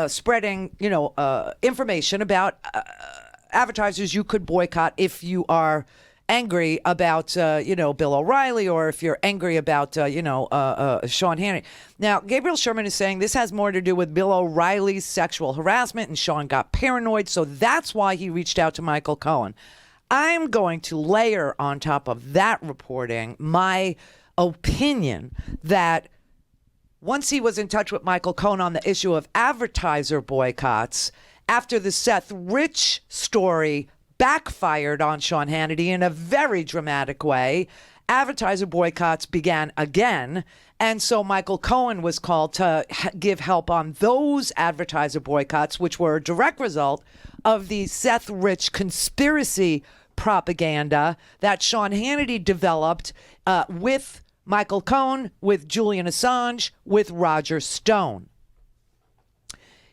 spreading, information about advertisers you could boycott if you are angry about, Bill O'Reilly, or if you're angry about, Sean Hannity. Now, Gabriel Sherman is saying this has more to do with Bill O'Reilly's sexual harassment, and Sean got paranoid, so that's why he reached out to Michael Cohen. I'm going to layer on top of that reporting my opinion that once he was in touch with Michael Cohen on the issue of advertiser boycotts, after the Seth Rich story backfired on Sean Hannity in a very dramatic way, advertiser boycotts began again. And so Michael Cohen was called to give help on those advertiser boycotts, which were a direct result of the Seth Rich conspiracy propaganda that Sean Hannity developed with Michael Cohen, with Julian Assange, with Roger Stone.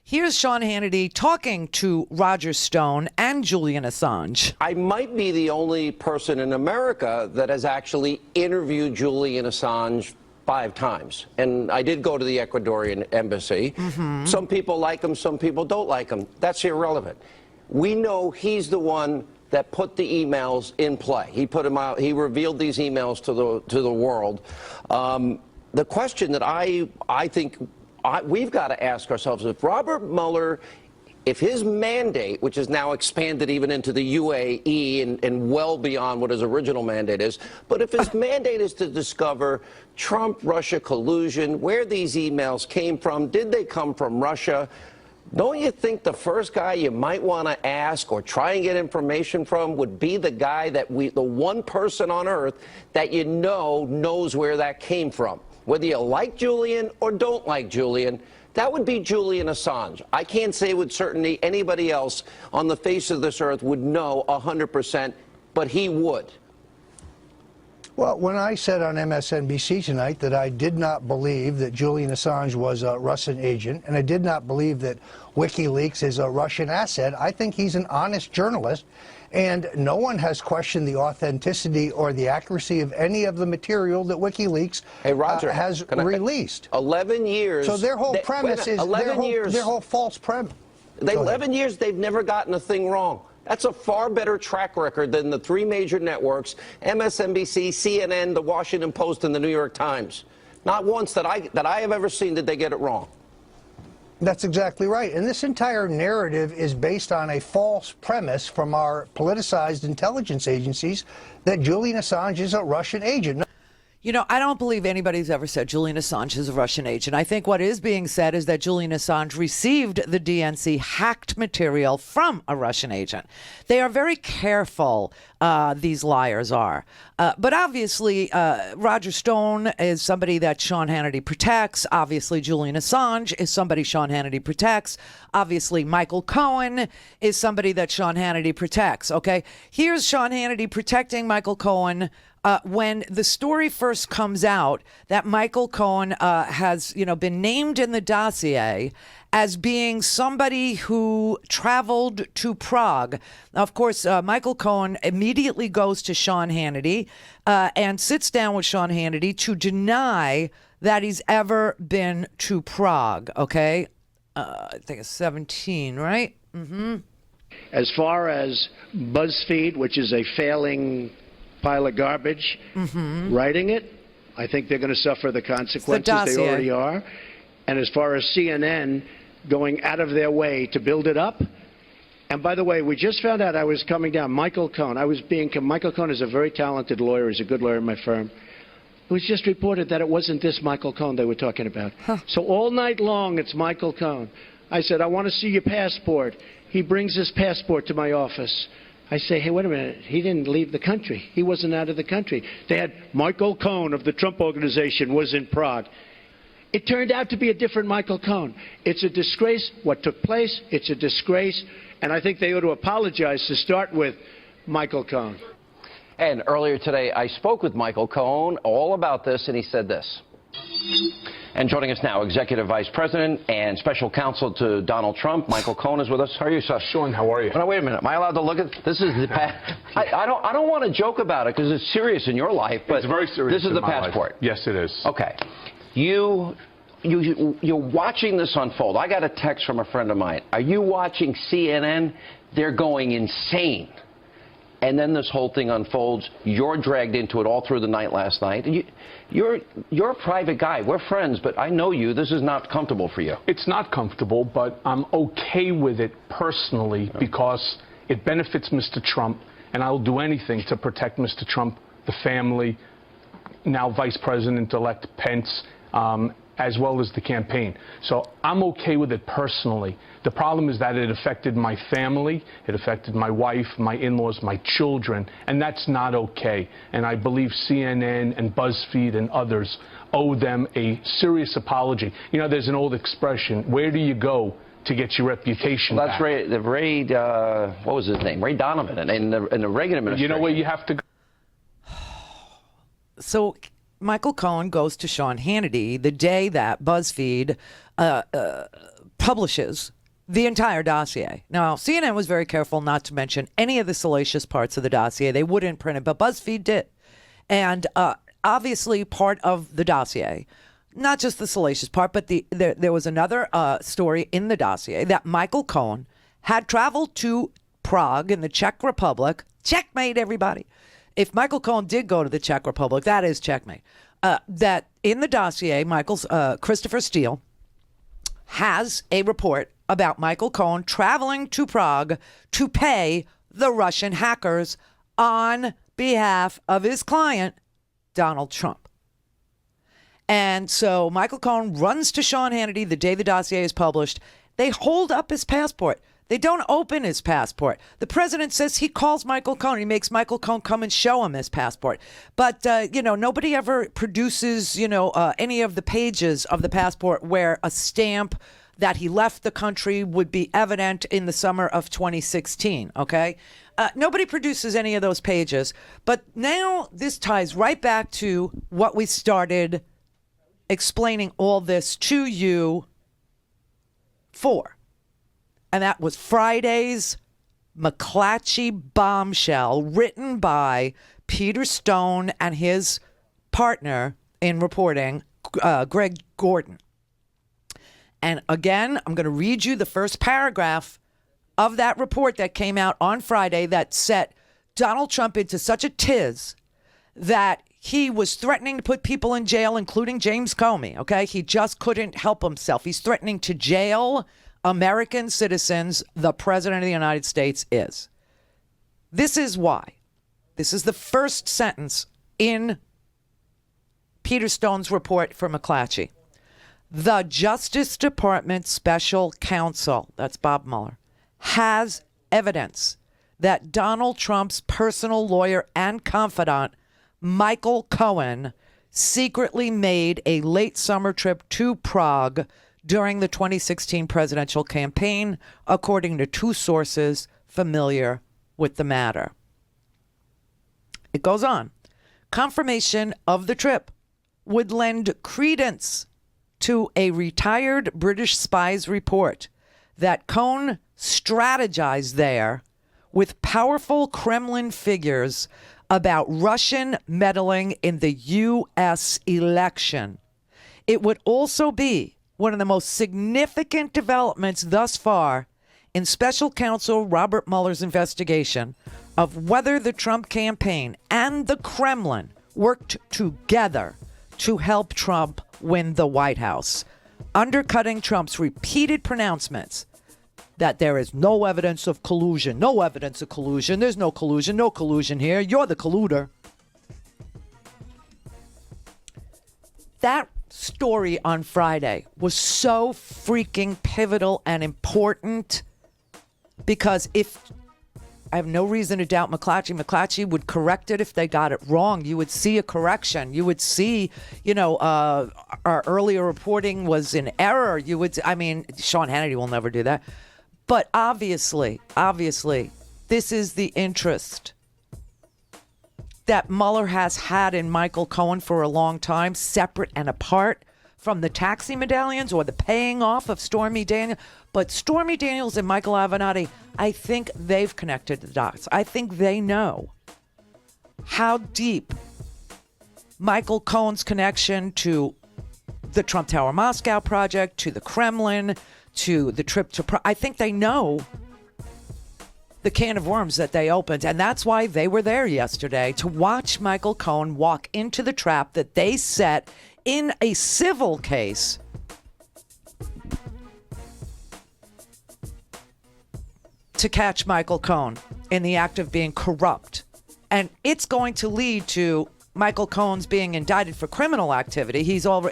Here's Sean Hannity talking to Roger Stone and Julian Assange. I might be the only person in America that has actually interviewed Julian Assange 5 times. And I did go to the Ecuadorian embassy. Mm-hmm. Some people like him, some people don't like him. That's irrelevant. We know he's the one that put the emails in play. He put them out. He revealed these emails to the world. The question that I think we've got to ask ourselves, if Robert Mueller, if his mandate, which is now expanded even into the UAE and well beyond what his original mandate is, but if his mandate is to discover Trump-Russia collusion, where these emails came from, did they come from Russia, don't you think the first guy you might want to ask or try and get information from would be the guy that the one person on earth that knows where that came from? Whether you like Julian or don't like Julian, that would be Julian Assange. I can't say with certainty anybody else on the face of this earth would know 100%, but he would. Well, when I said on MSNBC tonight that I did not believe that Julian Assange was a Russian agent, and I did not believe that WikiLeaks is a Russian asset, I think he's an honest journalist, and no one has questioned the authenticity or the accuracy of any of the material that WikiLeaks has released. 11 years. So their whole premise is 11 years. Their whole false premise. 11 years, they've never gotten a thing wrong. That's a far better track record than the 3 major networks, MSNBC, CNN, The Washington Post, and The New York Times. Not once that I have ever seen did they get it wrong. That's exactly right. And this entire narrative is based on a false premise from our politicized intelligence agencies that Julian Assange is a Russian agent. I don't believe anybody's ever said Julian Assange is a Russian agent. I think what is being said is that Julian Assange received the DNC hacked material from a Russian agent. They are very careful, these liars are. But obviously, Roger Stone is somebody that Sean Hannity protects. Obviously, Julian Assange is somebody Sean Hannity protects. Obviously, Michael Cohen is somebody that Sean Hannity protects. Okay, here's Sean Hannity protecting Michael Cohen. When the story first comes out that Michael Cohen has, been named in the dossier as being somebody who traveled to Prague. Now, of course, Michael Cohen immediately goes to Sean Hannity and sits down with Sean Hannity to deny that he's ever been to Prague. Okay, I think it's 17, right? Mm-hmm. As far as BuzzFeed, which is a failing pile of garbage, writing it, I think they're going to suffer the consequences. They already are. And as far as CNN going out of their way to build it up, and by the way, we just found out I was coming down, Michael Cohen. Michael Cohen is a very talented lawyer. He's a good lawyer in my firm. It was just reported that it wasn't this Michael Cohen they were talking about. So all night long, it's Michael Cohen. I said, I want to see your passport. He brings his passport to my office. I say, hey, wait a minute. He didn't leave the country. He wasn't out of the country. They had Michael Cohen of the Trump Organization was in Prague. It turned out to be a different Michael Cohen. It's a disgrace what took place. It's a disgrace. And I think they ought to apologize to start with Michael Cohen. And earlier today, I spoke with Michael Cohen all about this, and he said this. And joining us now, Executive Vice President and Special Counsel to Donald Trump, Michael Cohen is with us. How are you, sir? Sean, how are you? Oh, no, wait a minute. Am I allowed to look at this? Is the I don't want to joke about it because it's serious in your life, but it's very serious. This is the passport. Life. Yes, it is. Okay. You're watching this unfold. I got a text from a friend of mine. Are you watching CNN? They're going insane. And then this whole thing unfolds. You're dragged into it all through the night last night. And you're a private guy. We're friends, but I know you. This is not comfortable for you. It's not comfortable, but I'm okay with it personally because it benefits Mr. Trump, and I will do anything to protect Mr. Trump, the family, now Vice President-elect Pence, as well as the campaign. So I'm okay with it personally. The problem is that it affected my family, it affected my wife, my in-laws, my children, and that's not okay. And I believe CNN and BuzzFeed and others owe them a serious apology. You know, there's an old expression, where do you go to get your reputation back? That's Ray, what was his name? Ray Donovan in the Reagan administration. You know where you have to go? So Michael Cohen goes to Sean Hannity the day that BuzzFeed publishes the entire dossier. Now, CNN was very careful not to mention any of the salacious parts of the dossier. They wouldn't print it, but BuzzFeed did. And obviously part of the dossier, not just the salacious part, but there was another story in the dossier that Michael Cohen had traveled to Prague in the Czech Republic. Checkmate, everybody. If Michael Cohen did go to the Czech Republic, that is checkmate. That in the dossier, Christopher Steele has a report about Michael Cohen traveling to Prague to pay the Russian hackers on behalf of his client, Donald Trump. And so Michael Cohen runs to Sean Hannity the day the dossier is published. They hold up his passport. They don't open his passport. The president says he calls Michael Cohen. He makes Michael Cohen come and show him his passport. But, nobody ever produces, any of the pages of the passport where a stamp that he left the country would be evident in the summer of 2016, okay? Nobody produces any of those pages. But now this ties right back to what we started explaining all this to you for. And that was Friday's McClatchy bombshell written by Peter Stone and his partner in reporting, Greg Gordon. And again, I'm going to read you the first paragraph of that report that came out on Friday that set Donald Trump into such a tiz that he was threatening to put people in jail, including James Comey, okay? He just couldn't help himself. He's threatening to jail American citizens. The president of the United States is. This is why. This is the first sentence in Peter Stone's report for McClatchy. The Justice Department Special Counsel, that's Bob Mueller, has evidence that Donald Trump's personal lawyer and confidant, Michael Cohen, secretly made a late summer trip to Prague during the 2016 presidential campaign, according to two sources familiar with the matter. It goes on. Confirmation of the trip would lend credence to a retired British spy's report that Cohen strategized there with powerful Kremlin figures about Russian meddling in the U.S. election. It would also be one of the most significant developments thus far in Special Counsel Robert Mueller's investigation of whether the Trump campaign and the Kremlin worked together to help Trump win the White House, undercutting Trump's repeated pronouncements that there is no evidence of collusion. No evidence of collusion. There's no collusion here. You're the colluder. That story on Friday was so freaking pivotal and important because if I have no reason to doubt McClatchy would correct it if they got it wrong. You would see a correction. You would see, our earlier reporting was in error. Sean Hannity will never do that. But obviously, this is the interest that Mueller has had in Michael Cohen for a long time, separate and apart from the taxi medallions or the paying off of Stormy Daniels. But Stormy Daniels and Michael Avenatti, I think they've connected the dots. I think they know how deep Michael Cohen's connection to the Trump Tower Moscow project, to the Kremlin, to the trip to Prague. I think they know the can of worms that they opened, and that's why they were there yesterday, to watch Michael Cohen walk into the trap that they set in a civil case to catch Michael Cohen in the act of being corrupt. And it's going to lead to Michael Cohen's being indicted for criminal activity.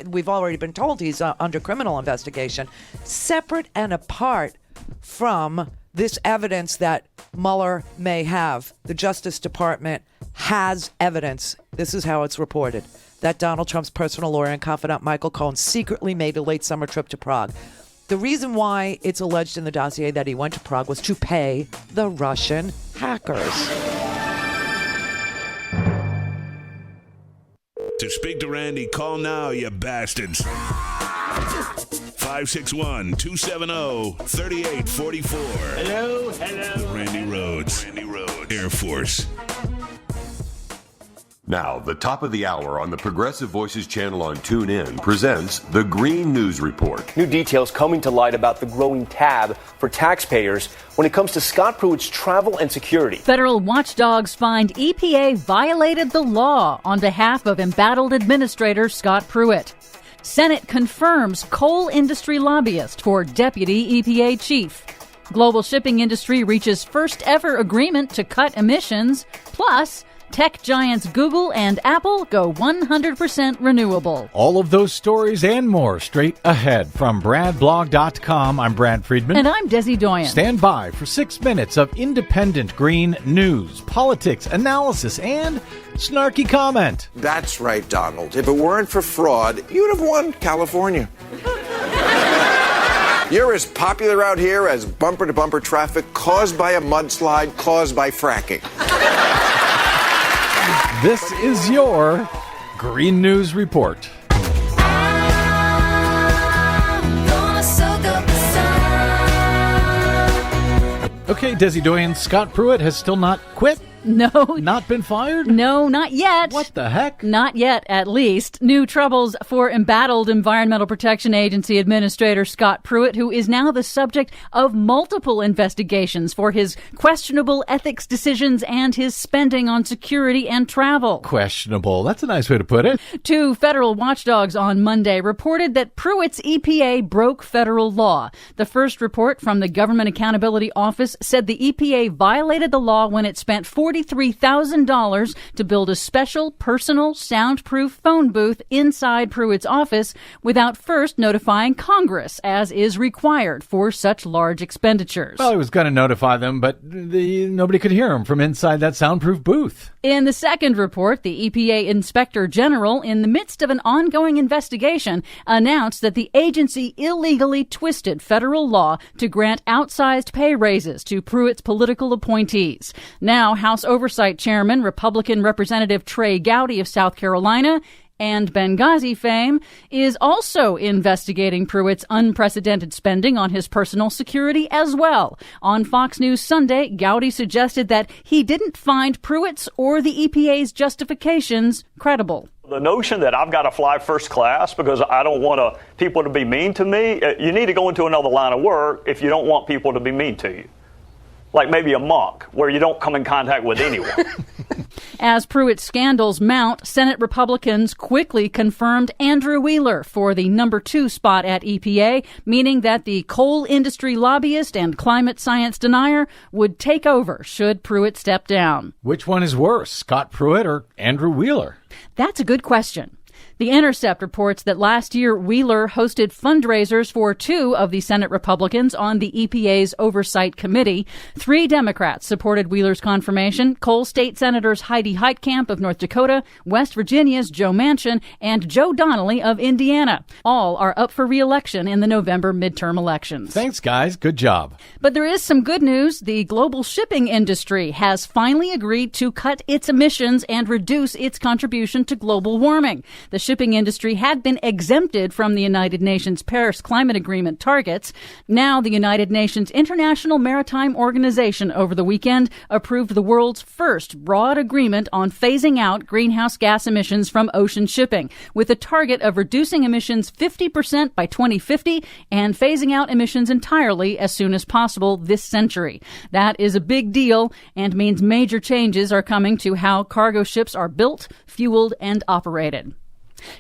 We've already been told he's under criminal investigation, separate and apart from this evidence that Mueller may have. The Justice Department has evidence. This is how it's reported, that Donald Trump's personal lawyer and confidant Michael Cohen secretly made a late summer trip to Prague. The reason why it's alleged in the dossier that he went to Prague was to pay the Russian hackers. To speak to Randi, call now, you bastards. 561-270-3844. Hello. The Randi Rhodes Air Force. Now, the top of the hour on the Progressive Voices channel on TuneIn presents the Green News Report. New details coming to light about the growing tab for taxpayers when it comes to Scott Pruitt's travel and security. Federal watchdogs find EPA violated the law on behalf of embattled Administrator Scott Pruitt. Senate confirms coal industry lobbyist for deputy EPA chief. Global shipping industry reaches first ever agreement to cut emissions. Plus, tech giants Google and Apple go 100% renewable. All of those stories and more straight ahead from BradBlog.com. I'm Brad Friedman. And I'm Desi Doyen. Stand by for 6 minutes of independent green news, politics, analysis, and snarky comment. That's right, Donald. If it weren't for fraud, you'd have won California. You're as popular out here as bumper-to-bumper traffic caused by a mudslide caused by fracking. This is your Green News Report. Okay, Desi Doyen, Scott Pruitt has still not quit? No. Not been fired? No, not yet. What the heck? Not yet, at least. New troubles for embattled Environmental Protection Agency Administrator Scott Pruitt, who is now the subject of multiple investigations for his questionable ethics decisions and his spending on security and travel. Questionable. That's a nice way to put it. 2 federal watchdogs on Monday reported that Pruitt's EPA broke federal law. The first report from the Government Accountability Office said the EPA violated the law when it spent $43,000 to build a special personal soundproof phone booth inside Pruitt's office without first notifying Congress, as is required for such large expenditures. Well, he was going to notify them, but nobody could hear him from inside that soundproof booth. In the second report, the EPA Inspector General, in the midst of an ongoing investigation, announced that the agency illegally twisted federal law to grant outsized pay raises to Pruitt's political appointees. Now, House Oversight Chairman, Republican Representative Trey Gowdy of South Carolina, and Benghazi fame, is also investigating Pruitt's unprecedented spending on his personal security as well. On Fox News Sunday, Gowdy suggested that he didn't find Pruitt's or the EPA's justifications credible. The notion that I've got to fly first class because I don't want people to be mean to me, you need to go into another line of work if you don't want people to be mean to you. Like maybe a monk, where you don't come in contact with anyone. As Pruitt's scandals mount, Senate Republicans quickly confirmed Andrew Wheeler for the number 2 spot at EPA, meaning that the coal industry lobbyist and climate science denier would take over should Pruitt step down. Which one is worse, Scott Pruitt or Andrew Wheeler? That's a good question. The Intercept reports that last year Wheeler hosted fundraisers for 2 of the Senate Republicans on the EPA's Oversight Committee. 3 Democrats supported Wheeler's confirmation: Coal State Senators Heidi Heitkamp of North Dakota, West Virginia's Joe Manchin, and Joe Donnelly of Indiana. All are up for re-election in the November midterm elections. Thanks, guys. Good job. But there is some good news. The global shipping industry has finally agreed to cut its emissions and reduce its contribution to global warming. The shipping industry had been exempted from the United Nations Paris Climate Agreement targets. Now, the United Nations International Maritime Organization over the weekend approved the world's first broad agreement on phasing out greenhouse gas emissions from ocean shipping, with a target of reducing emissions 50% by 2050 and phasing out emissions entirely as soon as possible this century. That is a big deal and means major changes are coming to how cargo ships are built, fueled, and operated.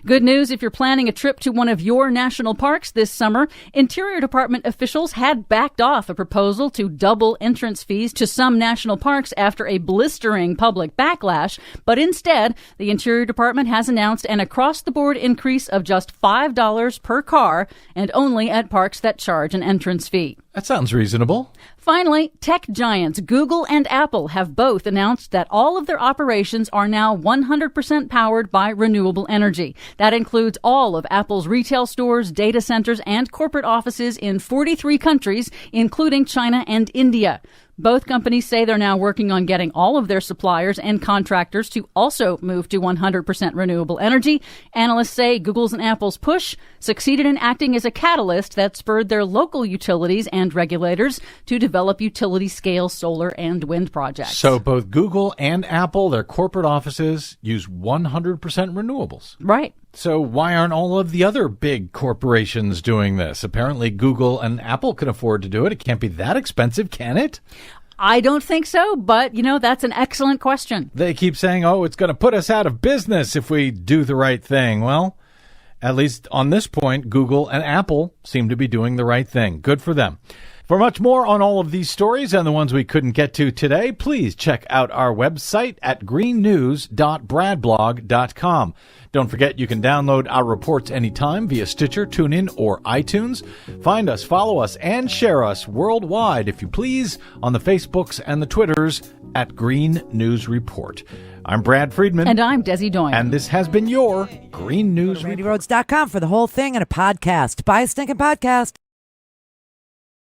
Good news if you're planning a trip to one of your national parks this summer. Interior Department officials had backed off a proposal to double entrance fees to some national parks after a blistering public backlash, but instead, the Interior Department has announced an across-the-board increase of just $5 per car, and only at parks that charge an entrance fee. That sounds reasonable. Finally, tech giants Google and Apple have both announced that all of their operations are now 100% powered by renewable energy. That includes all of Apple's retail stores, data centers, and corporate offices in 43 countries, including China and India. Both companies say they're now working on getting all of their suppliers and contractors to also move to 100% renewable energy. Analysts say Google's and Apple's push succeeded in acting as a catalyst that spurred their local utilities and regulators to develop utility-scale solar and wind projects. So both Google and Apple, their corporate offices, use 100% renewables. Right. So why aren't all of the other big corporations doing this? Apparently Google and Apple can afford to do it. It can't be that expensive, can it? I don't think so, but, that's an excellent question. They keep saying, it's going to put us out of business if we do the right thing. Well, at least on this point, Google and Apple seem to be doing the right thing. Good for them. For much more on all of these stories and the ones we couldn't get to today, please check out our website at greennews.bradblog.com. Don't forget you can download our reports anytime via Stitcher, TuneIn, or iTunes. Find us, follow us, and share us worldwide, if you please, on the Facebooks and the Twitters at Green News Report. I'm Brad Friedman. And I'm Desi Doyen. And this has been your Green News Report. RandiRhodes.com for the whole thing and a podcast. Buy a stinking podcast.